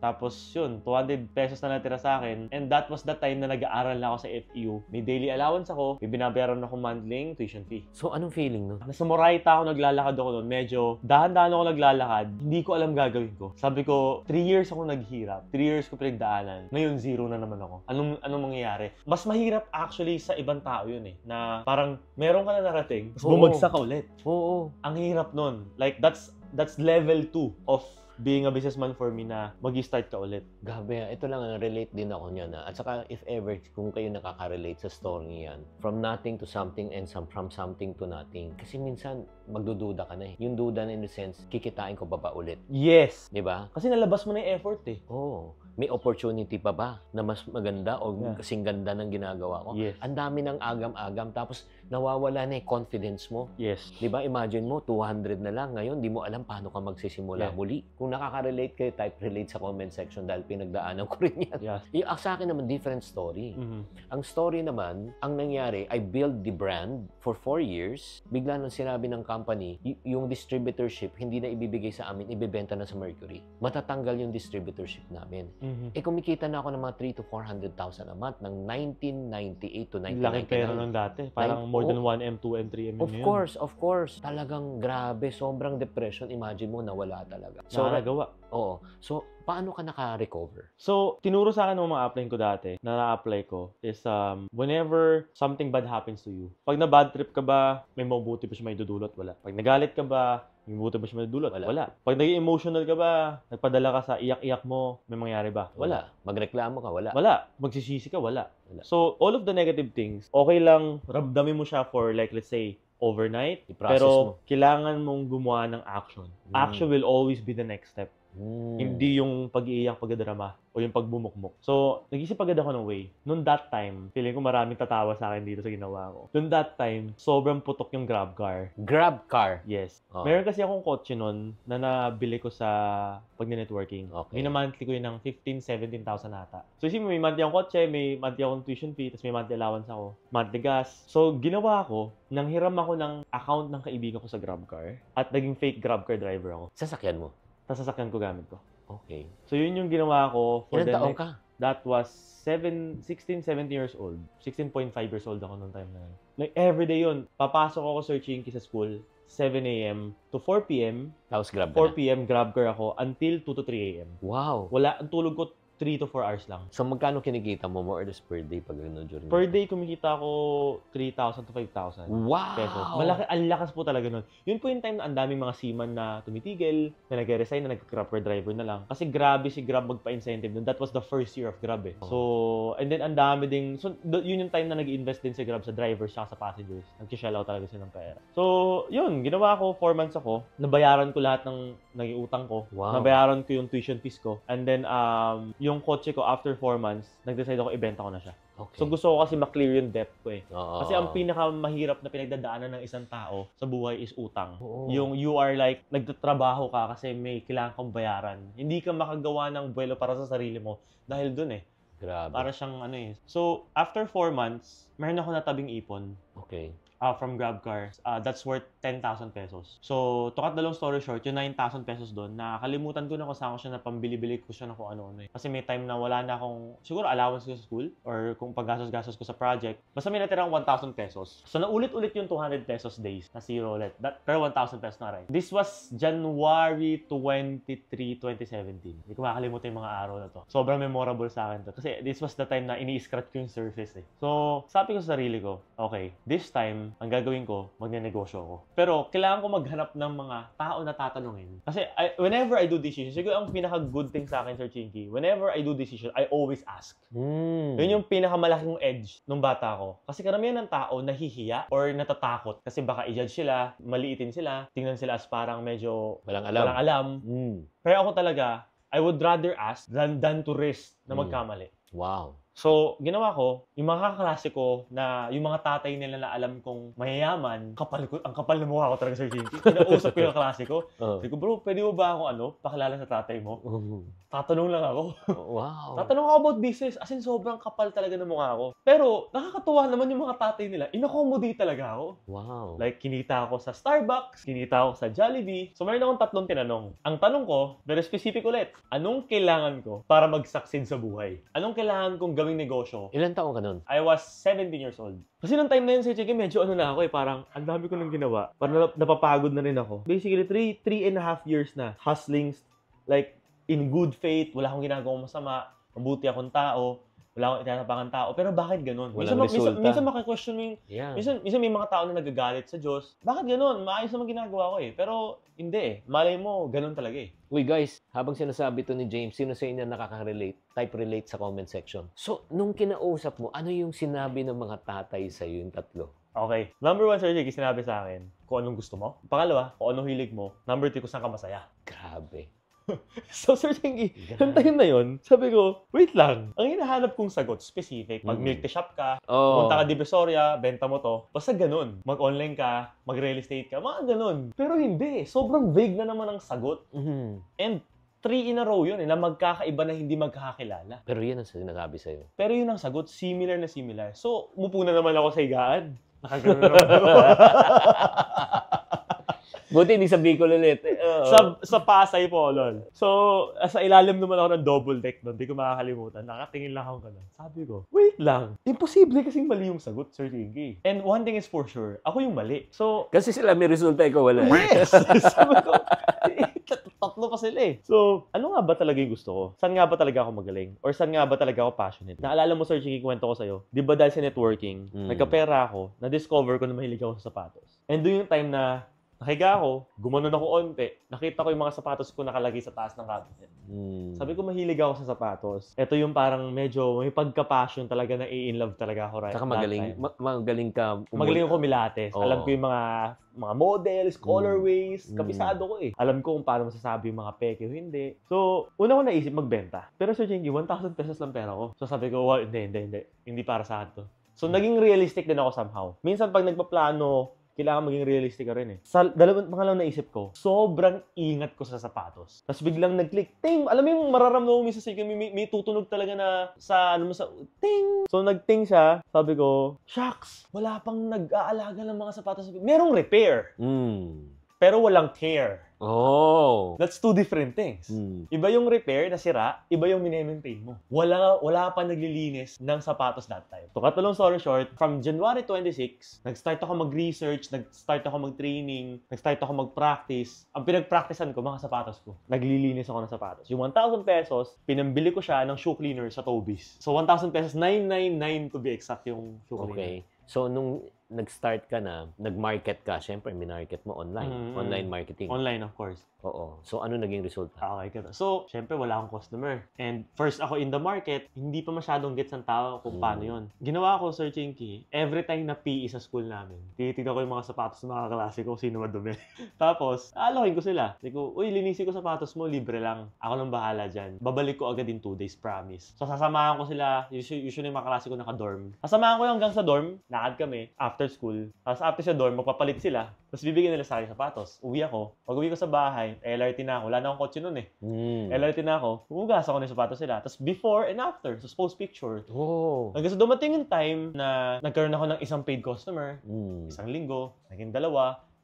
Tapos yun, 200 pesos na natira sa akin. And that was the time na nag-aaral na ako sa FEU. May daily allowance ako, may binabayaran ako monthly tuition fee. So, anong feeling nun? Nasa Moraita ako, naglalakad ako noon. Medyo dahan-dahan ako naglalakad. Hindi ko alam gagawin ko. Sabi ko, 3 years ako naghihirap. 3 years ko pinagdaanan. Ngayon, 0 na naman ako. Anong mangyayari? Mas mahirap actually sa ibang tao yun na parang meron ka na narating, tapos bumagsak ka ulit. Oo. Ang hirap nun. Like, that's level 2 of being a businessman for me na mag-start ka ulit. Gabi, ito lang, relate din ako niyan. At saka, if ever, kung kayo nakaka-relate sa story yan, from nothing to something and from something to nothing. Kasi minsan, magdududa ka na Yung duda na in the sense, kikitain ko ba ulit? Yes! Diba? Kasi nalabas mo na yung effort Oo. may opportunity pa ba na mas maganda o Yeah. kasing ganda ng ginagawa ko? Yes. Ang dami ng agam-agam, tapos nawawala na yung confidence mo. Yes. Di ba, imagine mo, 200 na lang. Ngayon, di mo alam paano ka magsisimula Yeah. muli. Kung nakaka-relate kayo, type relate sa comment section dahil pinagdaanan ko rin yan. Yes. Sa akin naman, different story. Mhm. Ang story naman, ang nangyari, I built the brand for 4 years. Bigla nang sinabi ng company, yung distributorship, hindi na ibibigay sa amin, ibebenta na sa Mercury. Matatanggal yung distributorship namin. Mhm. Kumikita na ako ng mga 300,000 to 400,000 a month ng 1998 to Laki 1999. pera nun dati. Parang more than 1M, 2M, 3M Of yun. course. Talagang grabe. Sobrang depression. Imagine mo, nawala talaga. So, nagawa. Oo. So, paano ka naka-recover? So, tinuro sa akin ng mga upline ko dati, na na-apply ko, is whenever something bad happens to you, pag na-bad trip ka ba, may mabuti pa siya may dudulot? Wala. Pag nagalit ka ba, may mabuti pa siya may dudulot? Wala. Pag naging emotional ka ba, nagpadala ka sa iyak-iyak mo, may mangyari ba? Wala. Magreklamo ka? Wala. Wala. Magsisisi ka? Wala. Wala. So, all of the negative things, okay lang, ramdamin mo siya for like, let's say, overnight, I-process pero mo. kailangan mong gumawa ng action. Action will always be the next step. Hindi yung pag-iiyak, pagdadrama, o yung pagbumukmok. So, nag-isip agad ako ng way. Noon that time, feeling ko maraming tatawa sa akin dito sa ginawa ko. Noon that time, sobrang putok yung grab car. Grab car. Yes. Oh. Meron kasi akong kotse noon na nabili ko sa pag-networking. Okay. Minamonthly ko yun ng 15,000, 17,000 ata. So, isipin mo, may monthly akong kotse, may monthly akong tuition fee, tapos may monthly allowance ako, monthly gas. So, ginawa ko, nang hiram ako ng account ng kaibigan ko sa grab car at naging fake grab car driver ako. Sasakyan mo. Tapos sasakyan ko gamit ko. Okay. So, yun yung ginawa ko for Ilan taong ka? That was 16, 17 years old. 16.5 years old ako noong time na yun. Like, everyday yun. Papasok ako, Sir Chinky, sa school, 7 a.m. to 4 p.m. Tapos grab ka 4 na. p.m. grab car ako until 2 to 3 a.m. Wow. Wala, ang tulog ko 3 to 4 hours lang. So, magkano kinikita mo more or less per day pag ano during Per day, kumikita ako 3,000 to 5,000 Wow! pesos. Malaki, ang lakas po talaga nun. Yun po yung time na ang daming mga seaman na tumitigil, na nag-resign, na nag-grab car driver na lang. Kasi grabe si Grab magpa-incentive nun. That was the first year of Grab eh. So, and then ang dami ding, so yun yung time na nag-invest din si Grab sa drivers at sa passengers. Nag-shell out talaga sila ng pera. So, yun, ginawa ko, 4 months ako. Nabayaran ko lahat ng naging utang ko. Wow. Nabayaran ko yung tuition fees ko. And then, yung kotse ko, after 4 months, nag-decide ako, ibenta ko na siya. Okay. So, gusto ko kasi ma-clear yung debt ko eh. Oo. Kasi ang pinakamahirap na pinagdadaanan ng isang tao sa buhay is utang. Oo. Yung you are like, nagtatrabaho ka kasi may kailangan kang bayaran. Hindi ka makagawa ng buwelo para sa sarili mo dahil dun eh. Grabe. Para siyang ano eh. So, after 4 months, meron ako natabing ipon Okay. from GrabCar. That's worth 10,000 pesos. So, to cut the long story short, yung 9,000 pesos doon, nakalimutan ko na kung saan ko siya na pambili-bili ko siya na kung ano-ano eh. Kasi may time na wala na akong, siguro allowance ko sa school, or kung paggastos-gastos ko sa project. Basta may natirang 1,000 pesos. So, naulit-ulit yung 200 pesos days na zero ulit. Pero 1,000 pesos na rin. This was January 23, 2017. Hindi ko makakalimutan yung mga araw na to. Sobrang memorable sa akin to. Kasi this was the time na ini-scratch ko yung surface eh. So, sabi ko sa sarili ko, okay, this time, ang gagawin ko, magnenegosyo ako. Pero, kailangan ko maghanap ng mga tao na tatanungin. Kasi, whenever I do decisions, siguro ang pinaka-good thing sa akin, Sir Chinky, whenever I do decisions, I always ask. Yun yung pinakamalaking edge nung bata ko. Kasi karamihan ng tao nahihiya or natatakot. Kasi baka i-judge sila, maliitin sila, tingnan sila as parang medyo Walang alam. walang alam. Pero ako talaga, I would rather ask than to risk na magkamali. Wow. So, ginawa ko, yung mga kaklase ko na yung mga tatay nila na alam kong mayayaman, ang kapal na mukha ko talaga, Sir Jinky. Kinausap ko yung klase ko. Sabi ko, bro, pwede mo ba ako pakilala sa tatay mo? Tatanong lang ako. Wow. Tatanong ako about business. As in, sobrang kapal talaga ng mukha ko. Pero, nakakatuwa naman yung mga tatay nila. In-accommodate talaga ako. Wow. Like, kinita ako sa Starbucks, kinita ako sa Jollibee. So, meron akong 3 tinanong. Ang tanong ko, very specific ulit, anong kailangan ko para mag-succeed sa buhay? Anong kailangan kong gawing negosyo? Ilan taong ka nun? I was 17 years old. Kasi nung time na yun, Sir Chiki, medyo ano na ako eh, parang ang dami ko nang ginawa. Parang napapagod na rin ako. Basically, 3.5 years na hustling, like, in good faith, wala akong ginagawang masama, mabuti akong tao, wala akong itatapangan tao. Pero bakit ganun? Walang resulta. Minsan maki-question mo yung, Yeah. minsan may mga tao na nagagalit sa Diyos. Bakit ganun? Maayos naman ginagawa ko eh. Pero hindi eh. Malay mo, ganun talaga eh. Uy guys, habang sinasabi to ni James, sino sa inyo nakaka-relate? Type relate sa comment section. So, nung kinausap mo, ano yung sinabi ng mga tatay sa'yo yung 3? Okay. Number 1, Sir Jake, sinabi sa akin kung anong gusto mo. Pangalawa, kung anong hilig mo. Number 2, kung saan ka masaya. Grabe. So, Sir Chinky, yung time na yun, sabi ko, wait lang. Ang hinahanap kong sagot, specific. Mag milk tea shop ka, punta ka Divisoria, benta mo to. Basta ganun. Mag-online ka, mag-real estate ka, mga ganun. Pero hindi. Sobrang vague na naman ang sagot. And 3 in a row yun, na magkakaiba na hindi magkakakilala. Pero yun ang sinasabi sa'yo. Pero yun ang sagot, similar na similar. So, umupo na naman ako sa higaan. Nakagano naman ako. Buti hindi sa Bicol ulit. sa Pasay po, lol. So, sa ilalim naman ako ng double deck doon. Hindi ko makakalimutan. Nakatingin lang ako ganun. Sabi ko, wait lang. Imposible kasing mali yung sagot, Sir Tinggi. And one thing is for sure, ako yung mali. So, Kasi sila may resulta, ikaw wala. yes! Sabi ko, tatlo pa sila eh. So, ano nga ba talaga yung gusto ko? Saan nga ba talaga ako magaling? Or saan nga ba talaga ako passionate? Naalala mo, Sir Tinggi, kwento ko sa'yo. Di ba dahil sa networking, nagkapera ako, na-discover ko na mahilig ako sa sapatos. And doon yung time na nakiga ako, gumanon ako onte, nakita ko yung mga sapatos ko nakalagay sa taas ng cabinet. Sabi ko, mahilig ako sa sapatos. Ito yung parang medyo may pagka-passion talaga na in love talaga ako right. Saka magaling, magaling ka. Magaling ako kumilates. Oo. Alam ko yung mga models, colorways, kabisado ko eh. Alam ko kung paano masasabi yung mga peke o hindi. So, una ko naisip magbenta. Pero Sir Chinky, 1,000 pesos lang pera ko. So sabi ko, well, hindi. Hindi para sa akin to. So, naging realistic din ako somehow. Minsan pag nagpaplano, kailangan maging realistic ka rin eh. Sa pangalawang naisip ko, sobrang ingat ko sa sapatos. Tapos biglang nag-click, ting! Alam mo yung mararamdaman mo minsan sa may tutunog talaga na sa, ting! So nag-ting siya, sabi ko, shucks! Wala pang nag-aalaga ng mga sapatos. Merong repair. Pero walang care. Oh. That's two different things. Iba yung repair na sira, iba yung mini-maintain mo. Wala pa naglilinis ng sapatos that time. To cut a long story short, from January 26, nag-start ako mag-research, nag-start ako mag-training, nag-start ako mag-practice. Ang pinag-practicean ko, mga sapatos ko. Naglilinis ako ng sapatos. Yung 1,000 pesos, pinambili ko siya ng shoe cleaner sa Toby's. So 1,000 pesos, 999 to be exact yung shoe cleaner. Okay. So, nung nag-start ka na, nag-market ka, syempre, minarket mo online. Online marketing. Online, of course. Oo. So, ano naging resulta? Okay, gano'n. So, syempre, wala akong customer. And first ako in the market, hindi pa masyadong gets ng tao kung paano yun. Ginawa ko, Sir Chinky, every time na PE sa school namin, titignan ko yung mga sapatos ng mga kaklase ko, sino madumi. Tapos, aalokin ko sila. Sabi ko, uy, linisin ko sapatos mo, libre lang. Ako lang bahala dyan. Babalik ko agad in 2 days, promise. So, sasamahan ko sila, usually yung mga klase ko naka-dorm. Sasamahan ko yung hanggang sa dorm, lakad kami, after school. Tapos after sa dorm, magpapalit sila. Tapos bibigyan nila sa akin sapatos. Uwi ako. Pag uwi ko sa bahay, LRT na ako. Wala na akong kotse nun eh. LRT na ako. Hugas ako ng sapatos nila. Tapos before and after. So post picture. Oh. Hanggang sa dumating yung time na nagkaroon ako ng isang paid customer. Isang linggo, naging 2,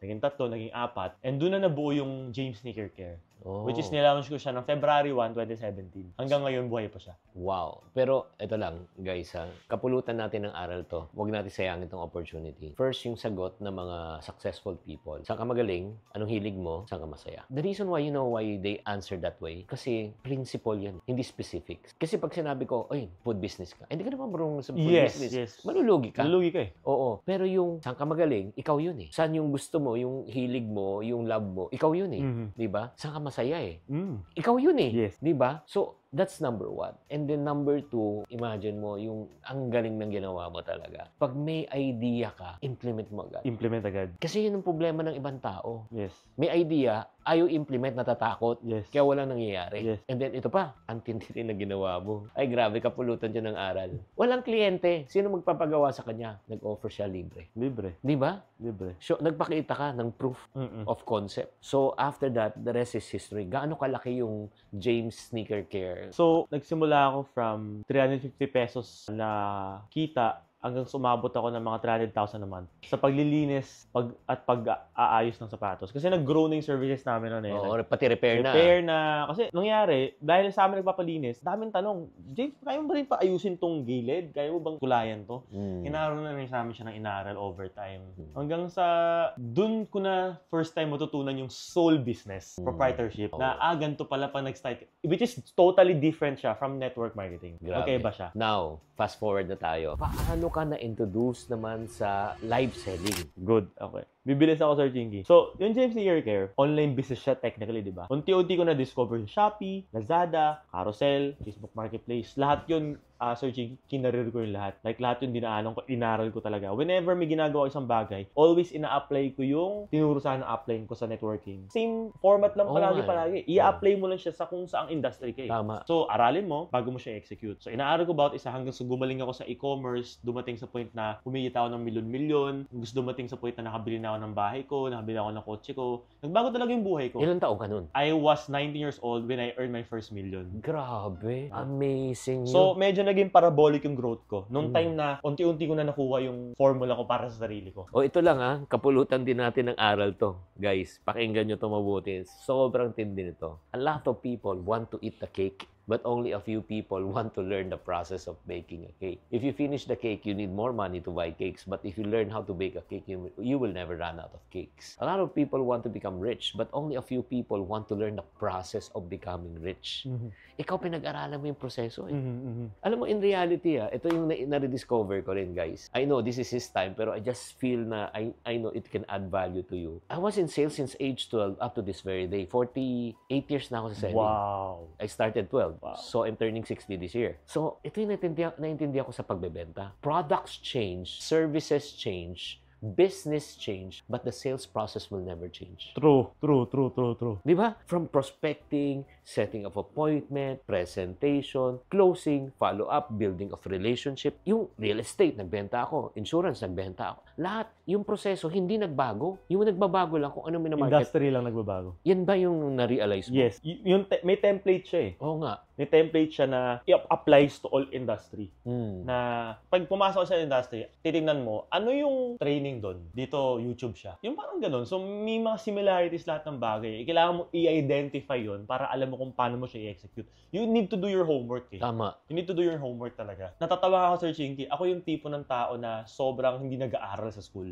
naging 3, naging 4. And doon na nabuo yung James Sneaker Care. Which is nilaunch ko siya ng February 1, 2017. Hanggang ngayon, buhay pa siya. Wow. Pero ito lang, guys, kapulutan natin ng aral to. Huwag natin sayangin itong opportunity. First, yung sagot ng mga successful people. Saan ka magaling? Anong hilig mo? Saan ka masaya? The reason why they answer that way, kasi principle yan, hindi specifics. Kasi pag sinabi ko, oy, food business ka, hindi ka naman marunong sa food business. Yes. Malulugi ka. Malulugi ka eh. Oo. Pero yung saan ka magaling, ikaw yun eh. Saan yung gusto mo, yung hilig mo, yung love mo, ikaw yun eh. Diba? Saan ka masaya eh. Ikaw yun eh. Yes. Diba? So, that's number 1. And then number 2, imagine mo yung ang galing ng ginawa mo talaga. Pag may idea ka, implement mo agad. Implement agad. Kasi yun ang problema ng ibang tao. Yes. May idea, ayaw implement, natatakot. Yes. Kaya walang nangyayari. Yes. And then ito pa, ang tindi na ginawa mo. Ay grabe, kapulutan dyan ng aral. Walang kliyente. Sino magpapagawa sa kanya? Nag-offer siya libre. Libre. Di ba? Libre. So, nagpakita ka ng proof of concept. So, after that, the rest is history. Gaano kalaki yung James Sneaker Care? So, nagsimula ako from 350 pesos na kita hanggang sumabot ako ng mga 300,000 a month sa paglilinis at pag-aayos ng sapatos. Kasi nag-grow na yung services namin noon eh. Oo, pati repair na. Repair na. Kasi nangyari, dahil sa amin nagpapalinis, daming tanong, James, kaya mo ba rin paayusin tong gilid? Kaya mo bang kulayan to? Inaral na rin sa amin siya ng inaral over time. Hanggang sa, dun ko na first time matutunan yung soul business, proprietorship, na ganito pala pag nag-start. Which is totally different siya from network marketing. Grabe. Okay ba siya? Now, fast forward na tayo. Paano ka na-introduce naman sa live selling? Good. Okay. Bibilis ako, Sir Chinky. So, yung GMC Hair Care, online business siya technically, di ba? Unti-unti ko na-discover sa Shopee, Lazada, Carousel, Facebook Marketplace. Lahat yun, Sir Chinky, kinarir ko yung lahat. Like, lahat yung dinaanan ko, inaral ko talaga. Whenever may ginagawa ko isang bagay, always ina-apply ko yung tinuro sana apply ko sa networking. Same format lang palagi. I-apply mo lang siya sa kung saang industry ka. Tama. So, aralin mo bago mo siya execute. So, inaaral ko bawat isa hanggang sa gumaling ako sa e-commerce, dumating sa point na kumikita ako ng milyon-milyon, gusto dumating sa point na nakabili na ako ng bahay ko, nakabili ako ng kotse ko. Nagbago talaga yung buhay ko. Ilang taong ka nun? I was 19 years old when I earned my first million. Grabe. Amazing. So, medyo naging parabolic yung growth ko. Noong time na unti-unti ko na nakuha yung formula ko para sa sarili ko. O ito lang kapulutan din natin ng aral to. Guys, pakinggan nyo to mabuti. Sobrang tindi nito. A lot of people want to eat the cake, but only a few people want to learn the process of baking a cake. If you finish the cake, you need more money to buy cakes. But if you learn how to bake a cake, you will never run out of cakes. A lot of people want to become rich, but only a few people want to learn the process of becoming rich. Ikaw pinag-aralan mo yung proseso. Alam mo, in reality, ito yung na-rediscover ko rin, guys. I know this is his time, pero I just feel na I know it can add value to you. I was in sales since age 12 up to this very day. 48 years na ako sa selling. Wow. I started 12. Wow. So, I'm turning 60 this year. So, ito yung naintindihan ko sa pagbebenta. Products change, services change, business change, but the sales process will never change. True. Di ba? From prospecting, setting of appointment, presentation, closing, follow-up, building of relationship. Yung real estate, nagbenta ako. Insurance, nagbenta ako. Lahat, yung proseso, hindi nagbago. Yung nagbabago lang kung ano minamarket. Industry lang nagbabago. Yan ba yung na-realize mo? Yes. May template siya eh. Oo nga. May template siya na applies to all industry. Hmm. Na pag pumasok sa industry, titingnan mo, ano yung training doon? Dito, YouTube siya. Yung parang ganun. So, may mga similarities lahat ng bagay. Kailangan mo i-identify yon para alam mo kung paano mo siya i-execute. You need to do your homework eh. Tama. You need to do your homework talaga. Natatawa ako, Sir Chinky. Ako yung tipo ng tao na sobrang hindi nag-aaral sa school.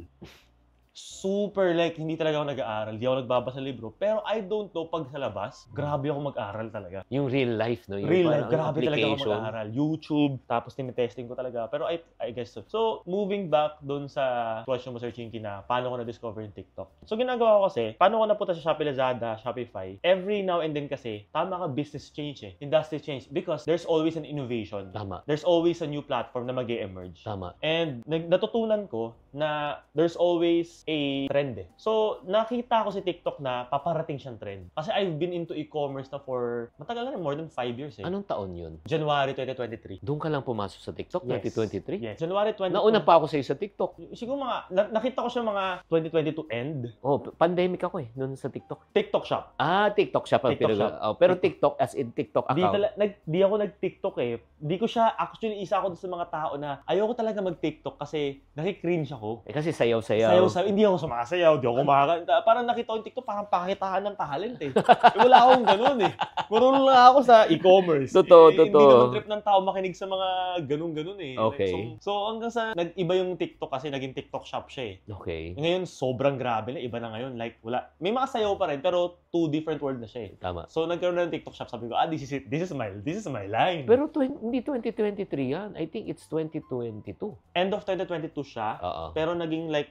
Super hindi talaga ako nag-aaral. Hindi ako nagbabasa libro. Pero I don't know, pag sa labas, grabe ako mag-aaral talaga. Yung real life, no? Yung Real life, parang grabe talaga ako application. mag-aaral. YouTube, tapos tinitesting ko talaga. Pero I guess so. So, moving back dun sa question mo, Sir Chinky, na paano ko na-discover yung TikTok. So, ginagawa ko kasi, paano ko napunta sa Shopee, Lazada, Shopify, every now and then kasi, tama ka, business change eh. Industry change. Because there's always an innovation. Tama. There's always a new platform na mag-e-emerge. Tama. And natutunan ko na there's always a trend eh. So, nakita ko si TikTok na paparating siyang trend. Kasi I've been into e-commerce na for, matagal na rin, more than 5 years eh. Anong taon yun? January 2023. Doon ka lang pumasok sa TikTok, Yes. 2023? Yes. January 2023. Nauna pa ako sa'yo sa TikTok. Siguro nakita ko siya mga 2022 end. Oh, pandemic ako eh, noon sa TikTok. TikTok shop. TikTok siya pa. TikTok shop. Pero TikTok as in TikTok Di, account. di ako nag-TikTok eh. Di ko siya, actually, isa ako sa mga tao na ayoko talaga mag-TikTok kasi nakikringe ako. Eh, kasi sayaw-sayaw. Sayaw-sayaw. Hindi ako sumasayaw, di ako kumakanta. Parang nakita ko yung TikTok, parang pakitaan ng talent eh. Wala akong ganun eh. Marunong lang ako sa e-commerce. Totoo. Hindi naman trip ng tao makinig sa mga ganun-ganun eh. Okay. So hanggang sa nag-iba yung TikTok kasi naging TikTok shop siya eh. Okay. Ngayon, sobrang grabe na. Iba na ngayon. Like, wala. May mga sayaw pa rin, pero two different world na siya eh. Tama. So, nagkaroon na ng TikTok shop. Sabi ko, this is my line. Pero hindi 2023 yan. I think it's 2022. End of 2022 siya. Oo. Pero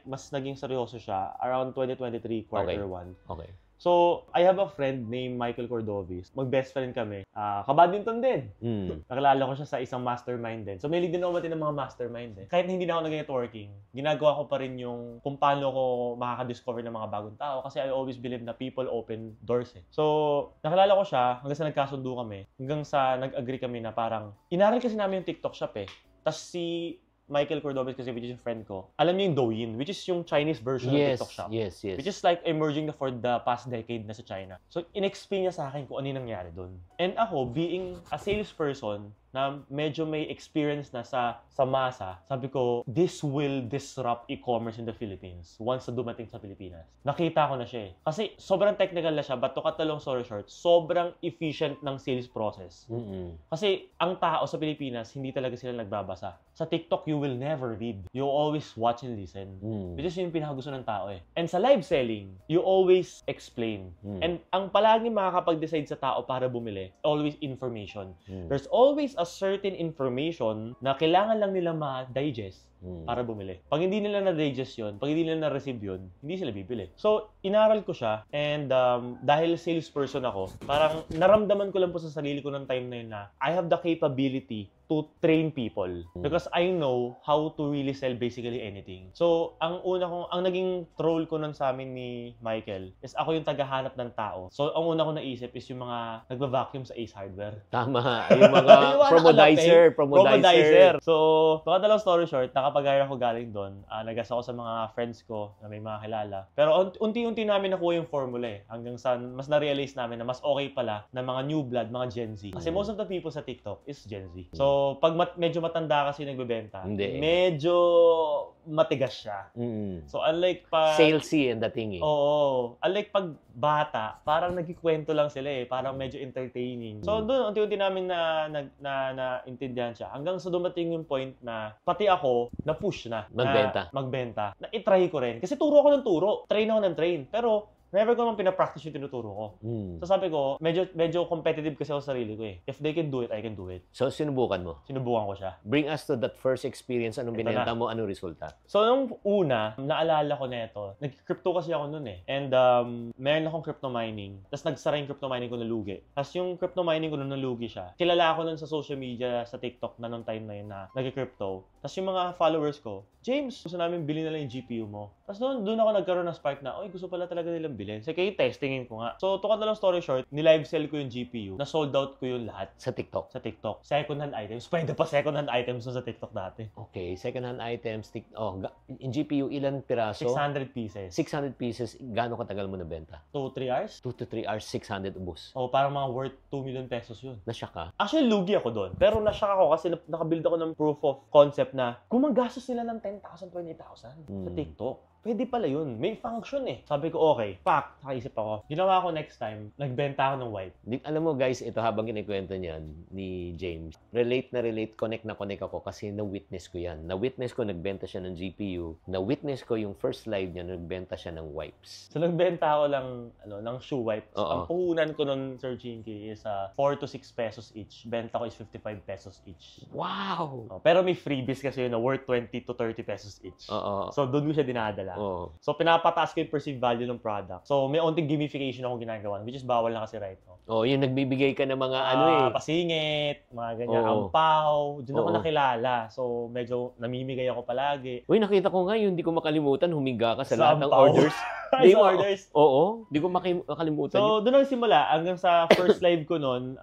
mas naging seryoso siya around 2023, quarter 1. Okay. So, I have a friend named Michael Cordovis. Mag-best friend kami. Kabadminton din. Nakilala ko siya sa isang mastermind din. So, may din ako ng mga mastermind din. Kahit hindi na ako nag-networking, ginagawa ko pa rin yung kung paano ko makaka-discover ng mga bagong tao. Kasi I always believe na people open doors eh. So, nakilala ko siya hanggang sa nagkasundo kami. Hanggang sa nag-agree kami na parang, inaral kasi namin yung TikTok shop eh. Tapos si Michael Cordovis kasi, which is yung friend ko, alam niyo yung Douyin, which is yung Chinese version ng TikTok shop. Yes. Which is like emerging for the past decade na sa China. So, in-explain niya sa akin kung ano yung nangyari doon. And ako, being a salesperson na medyo may experience na sa masa, sabi ko, this will disrupt e-commerce in the Philippines once na dumating sa Pilipinas. Nakita ko na siya eh. Kasi sobrang technical na siya, but to cut the long story short, sobrang efficient ng sales process. Kasi ang tao sa Pilipinas, hindi talaga sila nagbabasa. Sa TikTok, you will never read. You always watch and listen. Which is yung pinakagusto ng tao eh. And sa live selling, you always explain. And ang palagi makakapag-decide sa tao para bumili, always information. There's always a certain information na kailangan lang nila ma-digest para bumili. Pag hindi nila na-digest yun, pag hindi nila na-receive yun, hindi sila bibili. So, inaral ko siya and dahil salesperson ako, parang naramdaman ko lang po sa sarili ko ng time na yun na I have the capability to train people because I know how to really sell basically anything. So, ang naging troll ko nun sa amin ni Michael is ako yung tagahanap ng tao. So, ang una ko naisip is yung mga nagva-vacuum sa Ace Hardware. Tama. Yung mga promodizer. So, pakadalang story short, nakapag-hire ako galing doon. Nagas ako sa mga friends ko na may mga kilala. Pero unti-unti namin nakuha yung formula eh. Hanggang sa mas na-realize namin na mas okay pala na mga new blood, mga Gen Z. Kasi most of the people sa TikTok is Gen Z. So, pag medyo matanda kasi nagbebenta, medyo matigas siya. So, unlike pag... salesy and dating eh. Oo. Unlike pag bata, parang nagkikwento lang sila eh. Parang medyo entertaining. So, doon, unti-unti namin na intindihan siya. Hanggang sa dumating yung point na pati ako, na-push na. Magbenta. Na itry ko rin. Kasi turo ako ng turo. Train ako ng train. Pero, never ko naman pinapractice yung tinuturo ko. So sabi ko, medyo competitive kasi ako sa sarili ko eh. If they can do it, I can do it. So sinubukan mo? Sinubukan ko siya. Bring us to that first experience. Anong binenta mo? Anong resulta? So nung una, naalala ko neto, nag-crypto kasi ako nun eh. And meron akong crypto mining. Tapos nagsara yung crypto mining ko nalugi. Tapos yung crypto mining ko nun nalugi siya. Kilala ako nun sa social media, sa TikTok na nung time na yun na nag-crypto. Tapos yung mga followers ko, James, gusto namin bilhin na lang yung GPU mo. Tapos doon ako nagkaroon ng spark na, oy, gusto pala talaga nilang bilhin. So, kayo testingin ko nga. So, to cut na lang story short, ni-live sell ko yung GPU. Na-sold out ko yung lahat. Sa TikTok? Sa TikTok. Second-hand items. Pwede pa second-hand items sa TikTok dati. Okay, second-hand items. In GPU, ilan piraso? 600 pieces. 600 pieces. Gaano katagal mo nabenta? 2-3 hours? 2 to 3 hours, 600 ubos. O, parang mga worth 2 million pesos yun. Nasya ka? Actually, lugi ako doon. Pero nasya ako kasi nakabuild ako ng proof of concept na kung maggastos nila ng 10,000, 20,000 sa TikTok, pwede pala yun. May function eh. Sabi ko, okay. Pak, nakaisip ako. Ginawa ko next time, nagbenta ako ng white. Alam mo guys, ito habang kinikwento niyan ni James, relate, connect ako kasi na-witness ko yan. Na-witness ko, nagbenta siya ng GPU. Na-witness ko yung first live niya, nagbenta siya ng wipes. So, nagbenta ako ng shoe wipes. Ang puhunan ko nun, Sir Chinky, is 4 to 6 pesos each. Benta ko is 55 pesos each. Wow! Pero may freebies kasi yun na worth 20 to 30 pesos each. So, doon ko siya dinadala. So, pinapataas ko yung perceived value ng product. So, may onting gamification ako ginagawa, which is bawal na kasi right now. Yung nagbibigay ka ng mga pasingit, mga ganyan, ampaw. Doon ako nakilala. So, medyo namimigay ako palagi. Uy, nakita ko nga hindi ko makalimutan, humiga ka sa lahat ng orders. Orders? Oo, hindi ko makalimutan. So, doon ang simula. Hanggang sa first live ko noon,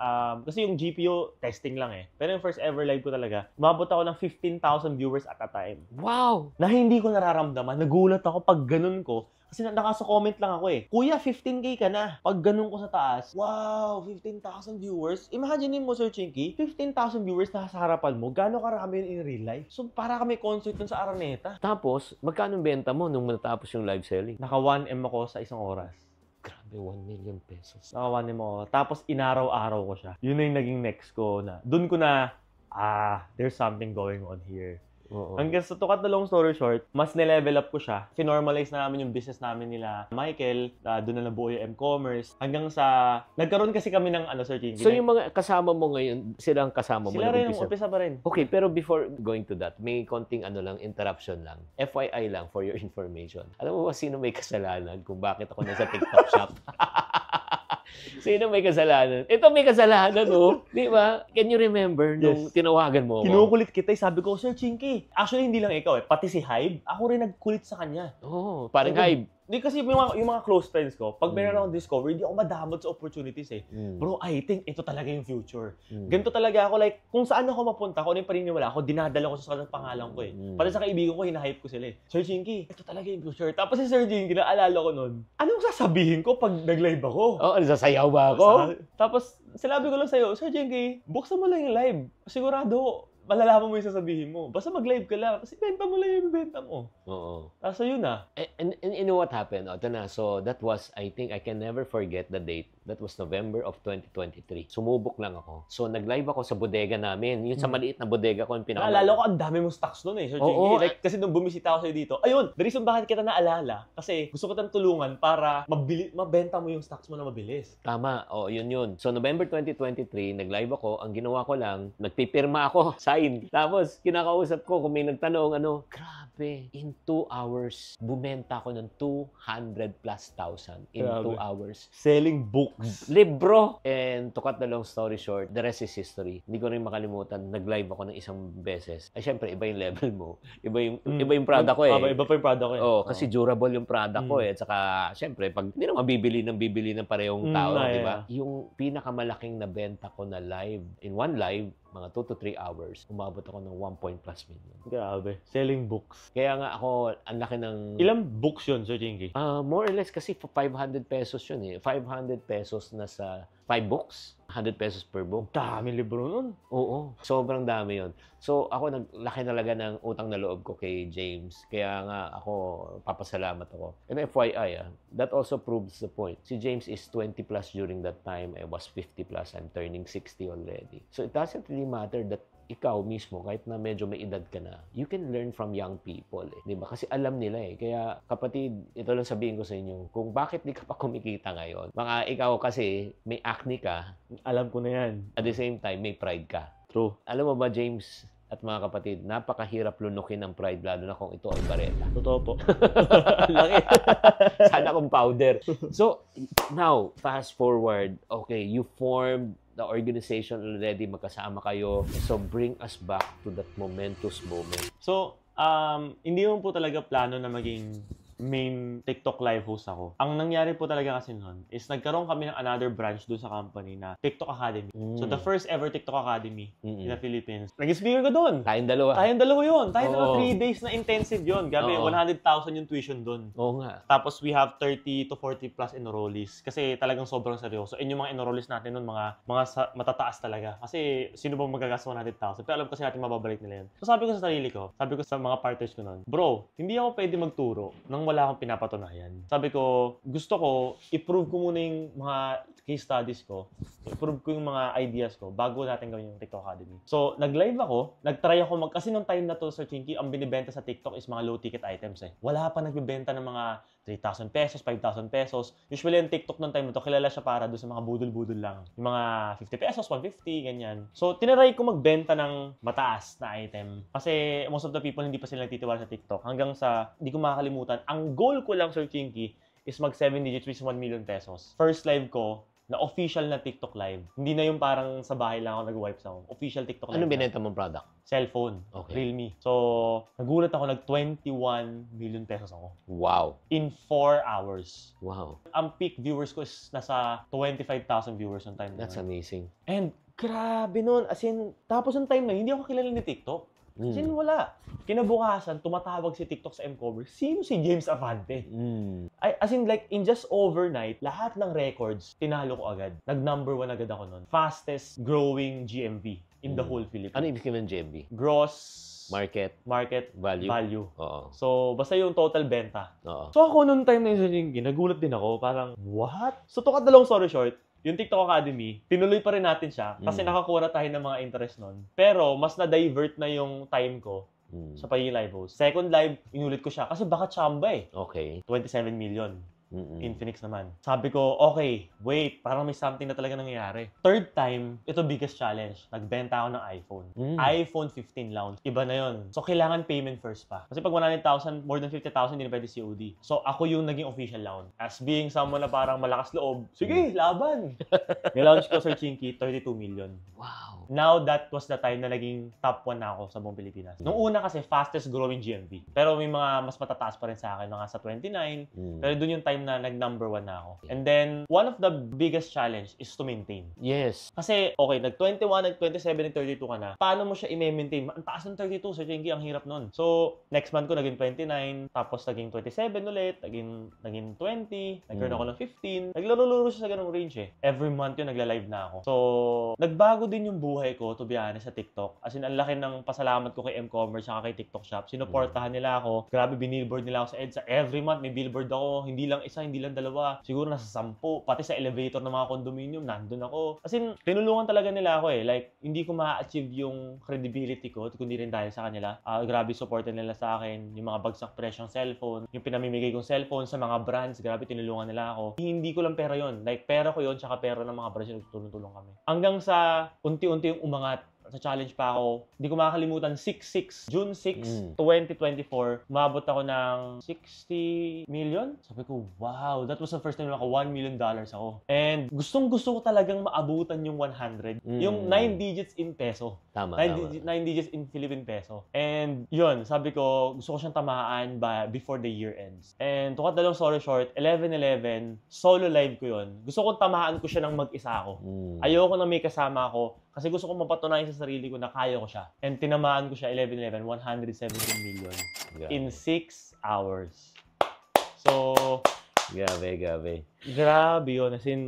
kasi yung GPU, testing lang eh. Pero yung first ever live ko talaga, umabot ako ng 15,000 viewers at a time. Wow! Na hindi ko nararamdaman. Nagulat ako pag ganun ko. Kasi nakasa-comment lang ako eh. Kuya, 15K ka na. Pag ganun ko sa taas, wow, 15,000 viewers. Imagine mo, Sir Chinky, 15,000 viewers na sa harapan mo. Gano'ng karami yun in real life? So, para kami concert dun sa Araneta. Tapos, magkano benta mo nung matapos yung live selling? Naka 1M ako sa isang oras. Grabe, 1 million pesos. Naka 1M ako. Tapos, inaraw-araw ko siya. Yun na yung naging next ko na. Dun ko na, there's something going on here. Hanggang sa to cut the long story short, mas nilevel up ko siya. Finormalize na namin yung business namin nila Michael. Doon na nabuo yung M-commerce. Hanggang sa... Nagkaroon kasi kami ng Sir Chinky. So yung mga kasama mo ngayon, silang kasama mo? Sila rin, umpisa pa rin. Okay, pero before going to that, may konting interruption lang. FYI lang for your information. Alam mo ba sino may kasalanan kung bakit ako nasa TikTok shop? Sino may kasalanan? Ito may kasalanan, oh. Di ba? Can you remember nung tinawagan mo ako? Kinukulit kita. Sabi ko, Sir Chinky. Actually, hindi lang ikaw eh. Pati si Hybe, ako rin nagkulit sa kanya. Parang Hybe. Di kasi yung mga close friends ko, pag meron akong discover, hindi ako madamot sa opportunities eh. Bro, I think ito talaga yung future. Ganito talaga ako, like, kung saan ako mapunta, kung ano yung paniniwala ako, dinadala ko sa pangalan ko eh. Pati sa kaibigan ko, hinahype ko sila eh. Sir Chinky, ito talaga yung future. Tapos si Sir Chinky, naalala ko nun, anong sasabihin ko pag nag-live ako? Sasayaw ba ako? Tapos, sinabi ko lang sa'yo, Sir Chinky, buksan mo lang yung live. Sigurado, malalaman mo yung sasabihin mo. Basta mag-live ka lang. Kasi benta mo lang yung benta mo. Tapos yun na. And you know what happened? Ito na. So that was, I think, I can never forget the date. That was November of 2023. Sumubok lang ako. So nag-live ako sa bodega namin. Yung sa maliit na bodega ko, yung naalala ko, ang dami mong stocks doon eh. Sir Chinky. Like, kasi nung bumisita ako sa'yo dito, ayun, the reason bakit kita naalala, kasi gusto ko tayong tulungan para mabenta mo yung stocks mo na mabilis. Tama. Yun. So November 2023, nag-live ako. Ang ginawa ko lang, nagpipirma ako sa sign. Tapos, kinakausap ko kung may nagtanong, grabe, in 2 hours, bumenta ko ng 200 plus thousand in Grabe. 2 hours. Selling books. Libro! And to cut the long story short, the rest is history. Hindi ko rin makalimutan, nag-live ako ng isang beses. Ay, syempre, iba yung level mo. Iba yung product ko eh. Iba pa yung product ko eh. Oh, kasi durable yung product ko eh. At saka, syempre, pag hindi naman bibili ng parehong tao, di ba? Yung pinakamalaking nabenta ko na live, in one live, mga 2 to 3 hours, umabot ako ng 1+ million. Grabe. Selling books. Kaya nga ako, ang laki ng... Ilang books yun, Sir Chinky? More or less kasi 500 pesos yun eh. 500 pesos na sa 5 books. 100 pesos per book. Dami libro nun. Oo, sobrang dami yun. So, ako naglaki talaga ng utang na loob ko kay James. Kaya nga ako, papasalamat ako. And FYI, that also proves the point. Si James is 20 plus during that time. I was 50 plus. I'm turning 60 already. So, it doesn't really matter that ikaw mismo, kahit na medyo may edad ka na, you can learn from young people eh. Diba? Kasi alam nila eh. Kaya kapatid, ito lang sabihin ko sa inyo, kung bakit di ka pa kumikita ngayon, baka ikaw kasi may acne ka, Alam ko na yan. at the same time, may pride ka. True. Alam mo ba, James at mga kapatid, napakahirap lunukin ng pride, lalo na kung ito ay bareta. Totoo po. Laki. Sana kung powder. So, now, fast forward. Okay, you formed the organization already, magkasama kayo. So, bring us back to that momentous moment. So, hindi mo po talaga plano na maging main TikTok live host ako. Ang nangyari po talaga kasi noon is nagkaroon kami ng another branch doon sa company na TikTok Academy. So, the first ever TikTok Academy in the Philippines. Naging speaker ko doon. Tayong dalawa. Tayong dalawa yun. Tayong Oo. dalawa 3 days na intensive yun. Gabi, Oo. 100,000 yung tuition doon. Oo nga. Tapos we have 30 to 40 plus enrollees. Kasi talagang sobrang seryoso. And yung mga enrollees natin nun, mga matataas talaga. Kasi sino bang magagastos 100,000? Pero alam kasi natin mababalik nila yun. So sabi ko sa sarili ko, sabi ko sa mga partners ko nun, bro, hindi ako pwede magturo nang wala akong pinapatunayan. Sabi ko, gusto ko, i-prove ko muna yung mga case studies ko. I-prove ko yung mga ideas ko bago natin gawin yung TikTok Academy. So, nag-live ako. Nag-try ako kasi nung time na to, Sir Chinky, ang binibenta sa TikTok is mga low-ticket items eh. Wala pa nagbibenta ng mga 3,000 pesos, 5,000 pesos. Usually, yung TikTok nung time na to, kilala siya para doon sa mga budol-budol lang. Yung mga 50 pesos, 150, ganyan. So, tinaray ko magbenta ng mataas na item. Kasi most of the people, hindi pa sila nagtitiwala sa TikTok. Hanggang sa, hindi ko makakalimutan, ang goal ko lang, Sir Chinky, is mag 7 digits, which is 1 million pesos. First live ko, na official na TikTok live. Hindi na yung parang sa bahay lang ako nag-wipe sound. Official TikTok live. Anong binenta mong product? Cellphone. Okay. Realme. So, nagulat ako, nag-21 million pesos ako. Wow. In 4 hours. Wow. Ang peak viewers ko is nasa 25,000 viewers on time. That's na. amazing. And grabe nun. As in, tapos yung time na, hindi ako kilala ni TikTok. As in, wala. Kinabukasan, tumatawag si TikTok sa M-Cover. Sino si James Avante? As in, like, in just overnight, lahat ng records, tinalo ko agad. Nag-number 1 agad ako nun. Fastest growing GMV in the whole Philippines. Ano ibig sabihin ng GMV? Gross Market value. Oo. So, basta yung total benta. Oo. So, ako nung time na yun, nagulat din ako. Parang, what? So, to cut the long story short, yung TikTok Academy, tinuloy pa rin natin siya kasi nakakuha tayo ng mga interest nun. Pero, mas na-divert na yung time ko sa pagiging live host. Second live, inulit ko siya kasi baka chamba eh. Okay. 27 million. In Phoenix naman. Sabi ko, okay, wait, parang may something na talaga nangyayari. Third time, ito biggest challenge. Nagbenta ako ng iPhone. iPhone 15 launch. Iba na yon. So, kailangan payment first pa. Kasi pag 100,000, more than 50,000, hindi na pwede COD. So, ako yung naging official launch. As being someone na parang malakas loob, sige, laban! Nilaunch ko, Sir Chinky, 32 million. Wow. Now, that was the time na naging top 1 na ako sa buong Pilipinas. Nung una kasi, fastest growing GMV. Pero may mga mas matataas pa rin sa akin, mga sa 29. Pero dun yung time na nag-number 1 na ako. And then, one of the biggest challenge is to maintain. Yes. Kasi, okay, nag-21, nag-27, nag-32 ka na. Paano mo siya i-maintain? Ang taas ng 32, Sir Chinky, ang hirap nun. So, next month ko naging 29, tapos naging 27 ulit, naging 20, nagkaroon ako ng 15. Naglaro-laro siya sa ganung range eh. Every month yun, nagla-live na ako. So, nagbago din yung buhay ko, to be honest, sa TikTok. As in, ang laki ng pasalamat ko kay M-Commerce at kay TikTok Shop. Sinuportahan nila ako. Grabe, binillboard nila ako sa EDSA. Every month, may billboard ako. Hindi lang isa, hindi lang dalawa. Siguro nasa 10. Pati sa elevator ng mga condominium, nandun ako. As in, tinulungan talaga nila ako eh. Like, hindi ko ma-achieve yung credibility ko, kundi rin dahil sa kanila. Grabe supportan nila sa akin. Yung mga bagsak presyong cellphone, yung pinamimigay kong cellphone sa mga brands, grabe tinulungan nila ako. Hindi ko lang pera yon. Like, pera ko yon, tsaka pera ng mga brands yung tulong-tulong kami. Hanggang sa unti-unti yung umangat sa challenge pa ako, hindi ko makakalimutan, June 6, 2024, umabot ako ng 60 million. Sabi ko, wow, that was the first time na $1 million ako. And gustong-gusto ko talagang maabutan yung 100. Yung 9 digits in peso. Tama, 9 digits in Philippine peso. And yun, sabi ko, gusto ko siyang tamaan before the year ends. And to cut the long story short, 11/11, solo live ko yun. Gusto ko tamaan ko siya ng mag-isa ako. Ayoko na may kasama ako kasi gusto ko mapatunayan sa sarili ko na kaya ko siya. And tinamaan ko siya 11/11, 117 million in 6 hours. So, Grabe yun. As in,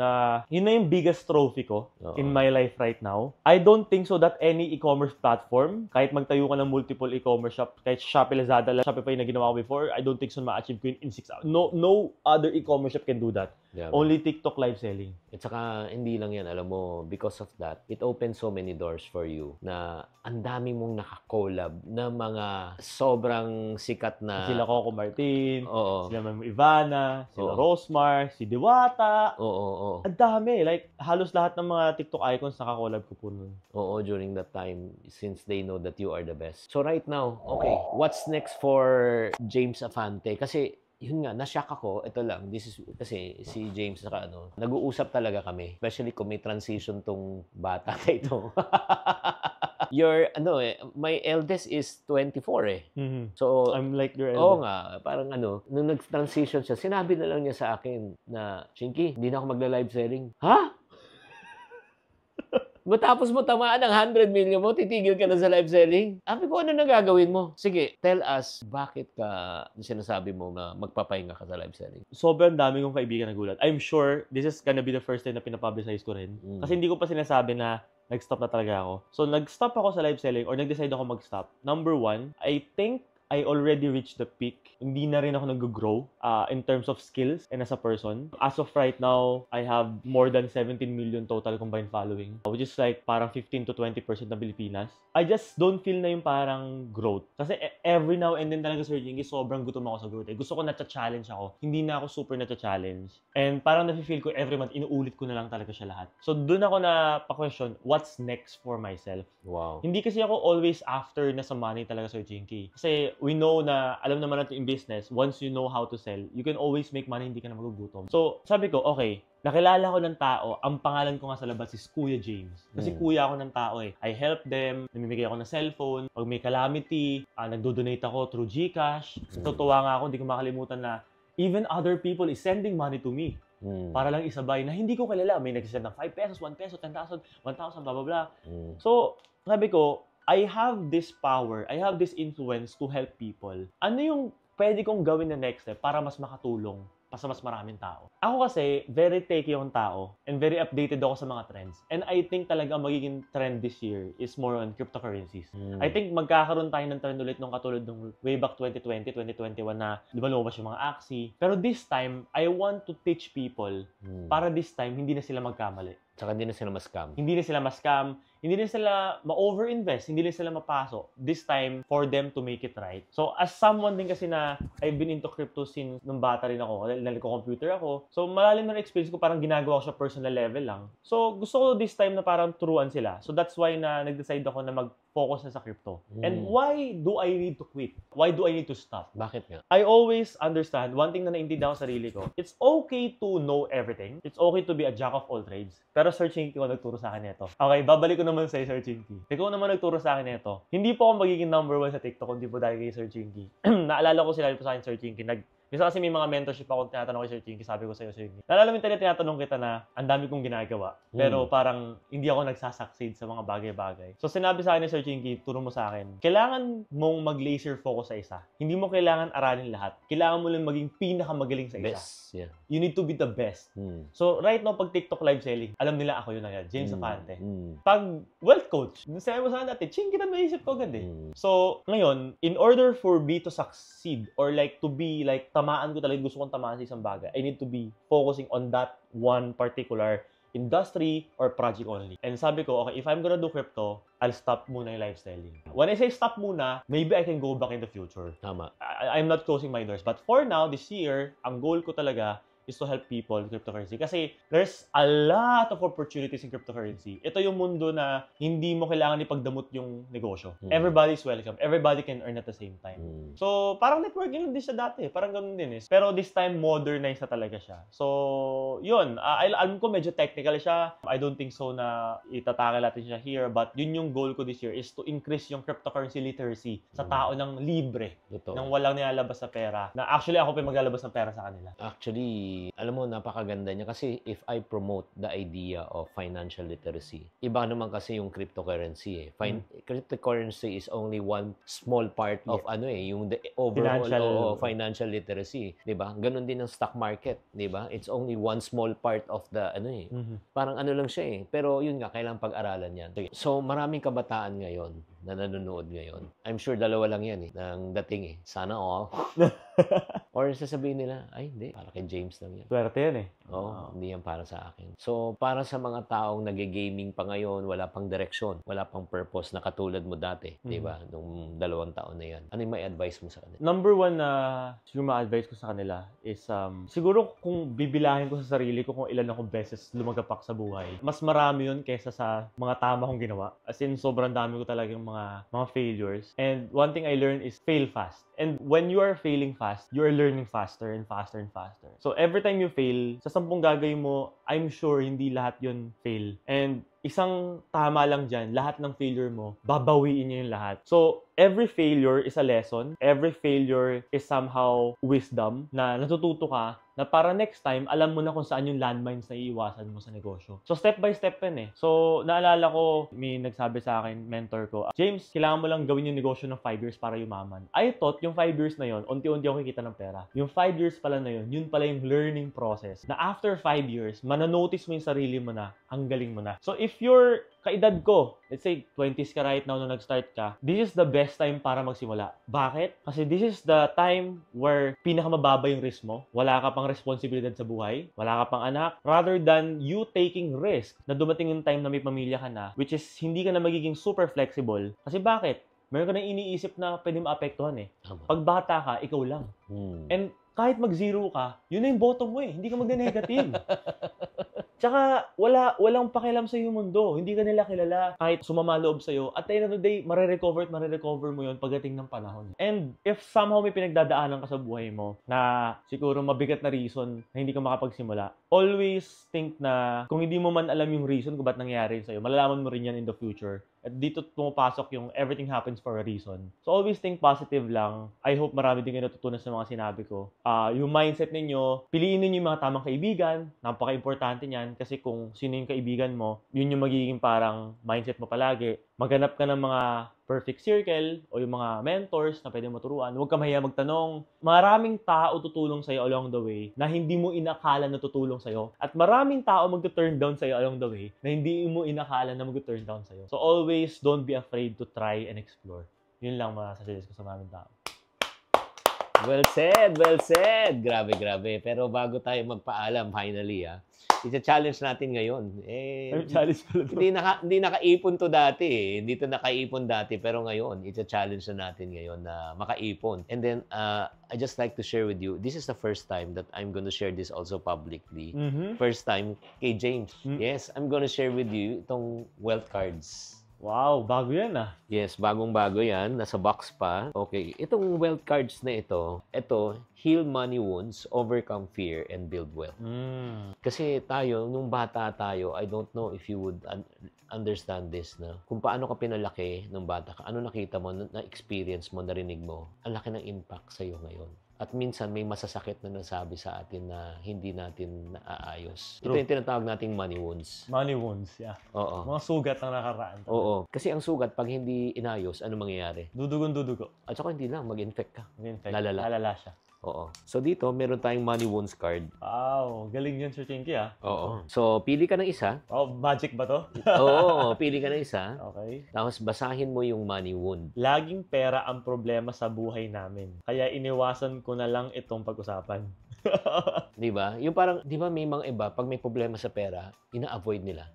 yun na yung biggest trophy ko in my life right now. I don't think so that any e-commerce platform, kahit magtayo ka ng multiple e-commerce shop, kahit Shopee, Lazada, Shopify na ginawa ko before, I don't think so ma-achieve ko yun in 6 hours. No other e-commerce shop can do that. Yeah, only TikTok live selling. At saka, hindi lang yan. Alam mo, because of that, it opens so many doors for you na ang dami mong nakakollab na mga sobrang sikat na... Sila Coco Martin, Oo. sila Ma'am Ivana, sila Rosmar, si Diwata. Oo. Ang dami. Like, halos lahat ng mga TikTok icons nakakollab ko po nun. Oo, during that time, since they know that you are the best. So right now, okay, what's next for James Afante? Kasi, yun nga, na-shock ako. Ito lang, this is, kasi si James, saka nag-uusap talaga kami. Especially kung may transition tong bata na ito. My eldest is 24 So, I'm like your oo elder. nga, parang nung nag-transition siya, sinabi na lang niya sa akin na, Chinky, hindi na ako magla-live selling. Ha? Matapos mo tamaan ng 100 million mo, titigil ka na sa live selling? Sabi ko, ano na gagawin mo? Sige, tell us, bakit ka sinasabi mo na magpapahinga ka sa live selling? Sobrang dami kong kaibigan nagulat. I'm sure this is gonna be the first time na pinapublicize ko rin. Kasi hindi ko pa sinasabi na nag-stop na talaga ako. So, nag-stop ako sa live selling or nag-decide ako mag-stop. Number one, I think I already reached the peak. Hindi na rin ako nag-grow in terms of skills and as a person. As of right now, I have more than 17 million total combined following, which is like parang 15 to 20% ng Pilipinas. I just don't feel na yung parang growth. Kasi every now and then talaga, Sir Jinky, sobrang gutom ako sa growth. Gusto ko na-challenge ako. Hindi na ako super na-challenge. And parang nafe-feel ko every month, inuulit ko na lang talaga siya lahat. So, dun ako na pa-question, what's next for myself? Wow. Hindi kasi ako always after na sa money talaga, Sir Jinky. Kasi we know na, alam naman natin in business, once you know how to sell, you can always make money, hindi ka na magugutom. So, sabi ko, okay, nakilala ko ng tao, ang pangalan ko nga sa labas is Kuya James. Kasi kuya ako ng tao I help them, namimigay ako ng cellphone, pag may calamity, nagdo-donate ako through GCash. Natutuwa nga ako, hindi ko makalimutan na even other people is sending money to me. Para lang isabay na hindi ko kilala. May nagsisend ng 5 pesos, 1 peso, 10,000, 1,000, blah, blah, blah. So, sabi ko, I have this power, I have this influence to help people. Ano yung pwede kong gawin na next step para mas makatulong pa sa mas maraming tao? Ako kasi, very techy yung tao and very updated ako sa mga trends. And I think talaga magiging trend this year is more on cryptocurrencies. I think magkakaroon tayo ng trend ulit nung katulad nung way back 2020, 2021 na di ba lumabas yung mga Axie. Pero this time, I want to teach people para this time hindi na sila magkamali. Tsaka hindi na sila ma-scam. Hindi na sila ma-scam, hindi na sila ma-overinvest, hindi na sila mapasok. This time, for them to make it right. So, as someone din kasi na I've been into crypto since nung bata rin ako, nagko-computer ako. So, malalim na experience ko, parang ginagawa ko sa personal level lang. So, gusto ko this time na parang turuan sila. So, that's why na nag-decide ako na mag-focus na sa crypto. And why do I need to quit? Why do I need to stop? Bakit nga? I always understand, one thing na naintindihan ko sa sarili ko, it's okay to know everything. It's okay to be a jack of all trades. Pero Sir Chinky ko nagturo sa akin ito. Okay, babalik ko naman sa Sir Chinky. Ikaw naman nagturo sa akin ito. Hindi po ako magiging number 1 sa TikTok kundi po dahil kay Sir Chinky. Naalala ko sila po sa akin, Sir Chinky. Minsan kasi may mga mentorship ako tinatanong kay Sir Chinky, sabi ko sa'yo, Sir Chinky. Naalala mo yung tinatanong kita na ang dami kong ginagawa. Pero parang hindi ako nagsasucceed sa mga bagay-bagay. So sinabi sa akin ni Sir Chinky, turo mo sa akin, kailangan mong mag-laser focus sa isa. Hindi mo kailangan aralin lahat. Kailangan mo lang maging pinakamagaling sa isa. Best. Yeah. You need to be the best. So right now, pag TikTok live selling, alam nila ako yun agad, James Afante. Pag wealth coach, sabi mo sa akin dati, ching, kita maisip ko agad So ngayon, in order for me to succeed or like to be like tamaan ko talaga, gusto kong tamaan sa isang bagay, I need to be focusing on that one particular industry or project only. And sabi ko, okay, if I'm gonna do crypto, I'll stop muna yung live selling. When I say stop muna, maybe I can go back in the future. Tama. I'm not closing my doors. But for now, this year, ang goal ko talaga is to help people with cryptocurrency. Kasi there's a lot of opportunities in cryptocurrency. Ito yung mundo na hindi mo kailangan ipagdamot yung negosyo. Everybody's welcome. Everybody can earn at the same time. So, parang networking din siya dati. Parang ganun din eh. Pero this time, modernized na talaga siya. So, yun. Alam ko medyo technical siya. I don't think so na itatake natin siya here. But yun yung goal ko this year is to increase yung cryptocurrency literacy sa tao ng libre. Nang walang nilalabas sa pera. Na actually, ako pa maglalabas ng pera sa kanila. Actually, alam mo, napakaganda niya kasi if I promote the idea of financial literacy, iba naman kasi yung cryptocurrency eh. Cryptocurrency is only one small part of yung the overall financial literacy, 'di ba? Ganon din ang stock market, 'di ba? It's only one small part of the parang lang siya eh. Pero yun nga, kailangan pag-aralan 'yan. So, maraming kabataan ngayon na nanonood ngayon. I'm sure dalawa lang yan eh, ng dating eh. Sana all. Or sasabihin nila, ay hindi, para kay James lang yan. Swerte yan eh. Oo, hindi yan para sa akin. So, para sa mga taong nag-gaming pa ngayon, wala pang direksyon, wala pang purpose na katulad mo dati, di ba? Nung 2 taon na yan. Ano yung may advice mo sa kanila? Number one na siguro ma-advise ko sa kanila is, siguro kung bibilahin ko sa sarili ko kung ilan akong beses lumagapak sa buhay, mas marami yun kesa sa mga tama kong ginawa. As in, sobrang dami ko talagang mga failures. And one thing I learned is fail fast. And when you are failing fast, you are learning faster and faster and faster. So every time you fail, sa 10 gagawin mo, I'm sure hindi lahat yun fail. And isang tama lang dyan, lahat ng failure mo, babawiin niya yung lahat. So, every failure is a lesson. Every failure is somehow wisdom na natututo ka na para next time, alam mo na kung saan yung landmines na iiwasan mo sa negosyo. So, step by step yan eh. So, naalala ko, may nagsabi sa akin, mentor ko, James, kailangan mo lang gawin yung negosyo ng 5 years para yumaman. I thought, yung 5 years na yon, unti-unti ako kikita ng pera. Yung 5 years pala na yun pala yung learning process. Na after 5 years, mananotice mo yung sarili mo na, ang galing mo na. So, if you're kaedad ko, let's say 20s ka right now nung nag-start ka, this is the best time para magsimula. Bakit? Kasi this is the time where pinakamababa yung risk mo. Wala ka pang responsibilidad sa buhay. Wala ka pang anak. Rather than you taking risk na dumating yung time na may pamilya ka na, which is hindi ka na magiging super flexible. Kasi bakit? Meron ka na iniisip na pwede maapektuhan eh. Pag bata ka, ikaw lang. And kahit mag-zero ka, yun na yung bottom mo eh. Hindi ka mag-negative. Tsaka, walang pakialam sa yung mundo. Hindi ka nila kilala. Kahit sumama loob sa'yo, at the end of the day, marirecover mo yun pagdating ng panahon. And if somehow may pinagdadaanan ka sa buhay mo na siguro mabigat na reason na hindi ka makapagsimula, always think na kung hindi mo man alam yung reason kung ba't nangyari sa'yo, malalaman mo rin yan in the future. At dito pumapasok yung everything happens for a reason. So always think positive lang. I hope marami din kayo natutunan sa mga sinabi ko. Yung mindset ninyo, piliin ninyo yung mga tamang kaibigan. Napaka-importante niyan kasi kung sino yung kaibigan mo, yun yung magiging parang mindset mo palagi. Maghanap ka ng mga perfect circle o yung mga mentors na pwede mo turuan. Huwag ka mahiya magtanong. Maraming tao tutulong sa'yo along the way na hindi mo inakala na tutulong sa'yo. At maraming tao mag-turn down sa'yo along the way na hindi mo inakala na mag-turn down sa'yo. So always don't be afraid to try and explore. Yun lang masasuggest ko sa maraming tao. Well said, well said. Grabe, grabe. Pero bago tayo magpaalam, finally, i-challenge natin ngayon. Challenge pala to. Hindi nakaipon to dati eh. Hindi to nakaipon dati. Pero ngayon, i-challenge na natin ngayon na makaipon. And then, I just like to share with you, this is the first time that I'm going to share this also publicly. First time kay James. Yes, I'm going to share with you itong wealth cards. Wow, bago yan Yes, bagong-bago yan. Nasa box pa. Okay, itong wealth cards na ito, heal money wounds, overcome fear, and build wealth. Kasi tayo, nung bata tayo, I don't know if you would understand this na kung paano ka pinalaki nung bata ka, ano nakita mo, na-experience mo, narinig mo, ang laki ng impact sa'yo ngayon. At minsan may masasakit na nasabi sa atin na hindi natin naaayos. True. Ito yung tinatawag nating money wounds. Money wounds, yeah. Oo. Mga sugat na nakaraan. Oo. Kasi ang sugat, pag hindi inayos, ano mangyayari? Dudugo. At saka hindi lang, mag-infect ka. Mag-infect. Lalala. Lalala siya. Oo. So dito, meron tayong money wounds card. Wow, galing yan, Sir Chinky Oo. So, pili ka ng isa. Oh, magic ba to? Oo, pili ka ng isa. Okay. Tapos basahin mo yung money wound. Laging pera ang problema sa buhay namin. Kaya iniwasan ko na lang itong pag-usapan. Di ba? Yung parang, di ba may mga iba, pag may problema sa pera, ina-avoid nila.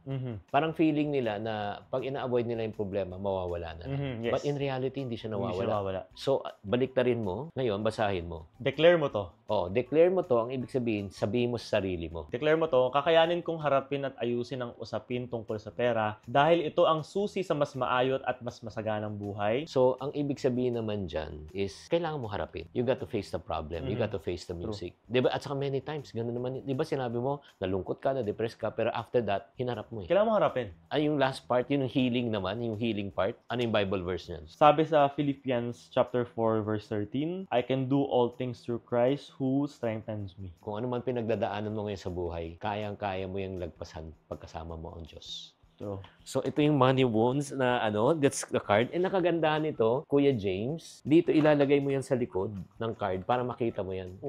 Parang feeling nila na pag ina-avoid nila yung problema, mawawala na. Yes. But in reality, hindi siya nawawala. Hindi siya nawawala. So, baliktarin mo. Ngayon, basahin mo. Declare mo to. Declare mo to, ang ibig sabihin mo sa sarili mo. Declare mo to, kakayanin kong harapin at ayusin ang usapin tungkol sa pera dahil ito ang susi sa mas maayot at mas masaganang buhay. So, ang ibig sabihin naman dyan is, kailangan mo harapin. You got to face the problem. You got to face the music. Diba? At saka many times, gano'n naman. Diba sinabi mo, nalungkot ka, na-depress ka, pero after that, hinarap mo eh. Kailangan mo harapin. Yung last part, yung healing naman, yung healing part, ano yung Bible verse niyan? Sabi sa Philippians chapter 4 verse 13, I can do all things through Christ who strengthens me. Kung ano man pinagdadaanan mo ngayon sa buhay, kayang-kaya mo yung lagpasan pagkasama mo ang Diyos. So, ito yung money wounds na that's the card. Nakagandahan nito, Kuya James, dito ilalagay mo yan sa likod ng card para makita mo yan.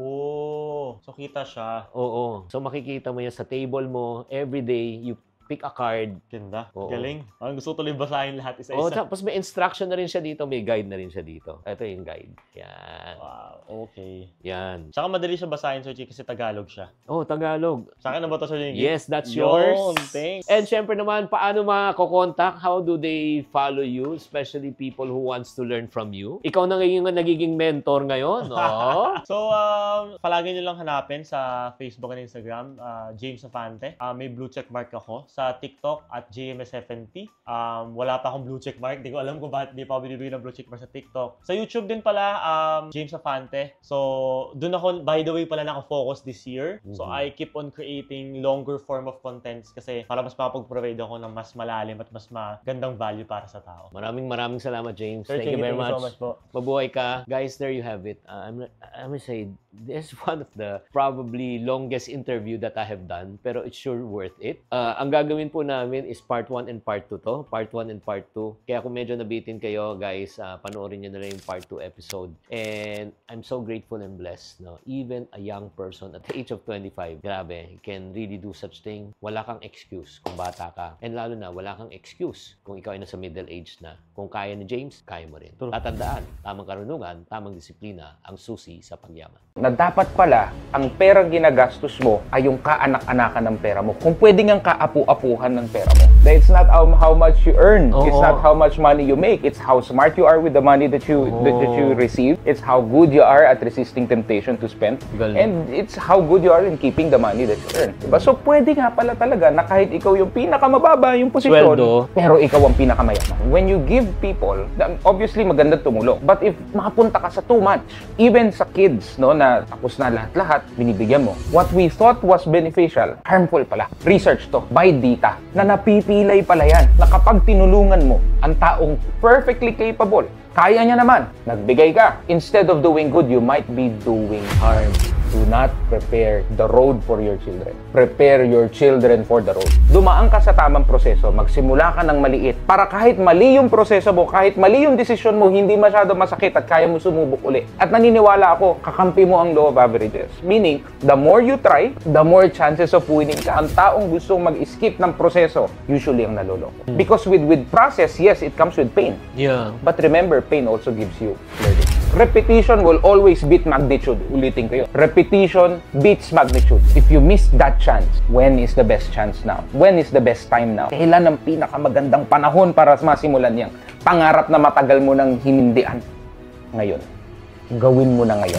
So kita siya. Oo. So, makikita mo yan sa table mo. Every day, you pick a card. Ganda. Oo. Galing. Ang gusto tuloy basahin lahat isa-isa. Tapos may instruction na rin siya dito, may guide na rin siya dito. Ito yung guide. Yan. Wow, okay. Yan. Tsaka madali siya basahin, Sir Chi, kasi Tagalog siya. Tagalog. Sa akin na ba ito, Sir Chi? Yes, that's yours. Thanks. And syempre naman, paano makakontakt? How do they follow you? Especially people who wants to learn from you. Ikaw na nagiging mentor ngayon. So, palagi nyo lang hanapin sa Facebook and Instagram, James Nafante. May blue check mark ako. Sa TikTok at JMS70. Wala pa akong blue check mark. Di ko alam kung bakit di pa ako binibigyan ng blue check mark sa TikTok. Sa YouTube din pala, James Nafante. So, dun ako, by the way pala, naka-focus this year. So, I keep on creating longer form of contents kasi para mas makapag-provide ako ng mas malalim at mas magandang value para sa tao. Maraming salamat, James. Sir, Thank you very much. So much po. Mabuhay ka. Guys, there you have it. I'm gonna say, this is one of the probably longest interview that I have done, pero it's sure worth it. Ang gagawin po namin is part 1 and part 2 to. Part 1 and part 2. Kaya kung medyo nabitin kayo, guys, panoorin nyo na lang yung part 2 episode. And I'm so grateful and blessed. No? Even a young person at the age of 25, grabe, can really do such thing. Wala kang excuse kung bata ka. And lalo na, wala kang excuse kung ikaw ay nasa middle age na. Kung kaya ni James, kaya mo rin. Tatandaan, tamang karunungan, tamang disiplina, ang susi sa pagyaman. Na dapat pala, ang perang ginagastos mo ay yung kaanak-anakan ng pera mo. Kung pwede ngang kaapu-apuhan ng pera mo. It's not how much you earn. It's not how much money you make. It's how smart you are with the money that you receive. It's how good you are at resisting temptation to spend. And it's how good you are in keeping the money that you earn. Diba? So pwede nga pala talaga na kahit ikaw yung pinakamababa yung posisyon, pero ikaw ang pinakamayaman. When you give people, obviously maganda tumulong. But if makapunta ka sa too much, even sa kids, no, na tapos na lahat-lahat, binibigyan mo. What we thought was beneficial, harmful pala. Research to, by data, na napipilay pala yan. Na kapag tinulungan mo ang taong perfectly capable, kaya niya naman, nagbigay ka. Instead of doing good, you might be doing harm. Do not prepare the road for your children. Prepare your children for the road. Dumaan ka sa tamang proseso, magsimula ka ng maliit para kahit mali yung proseso mo, kahit mali yung desisyon mo, hindi masyado masakit at kaya mo sumubok uli. At naniniwala ako, kakampi mo ang law of averages. Meaning, the more you try, the more chances of winning ka. Ang taong gustong mag-skip ng proseso, usually ang naloloko. Because with process, yes, it comes with pain. Yeah. But remember, pain also gives you learning. Repetition will always beat magnitude. Ulitin ko yun. Repetition beats magnitude. If you miss that chance, when is the best chance now? When is the best time now? Kailan ang pinakamagandang panahon para masimulan yang pangarap na matagal mo nang hinindian? Ngayon. Gawin mo na ngayon.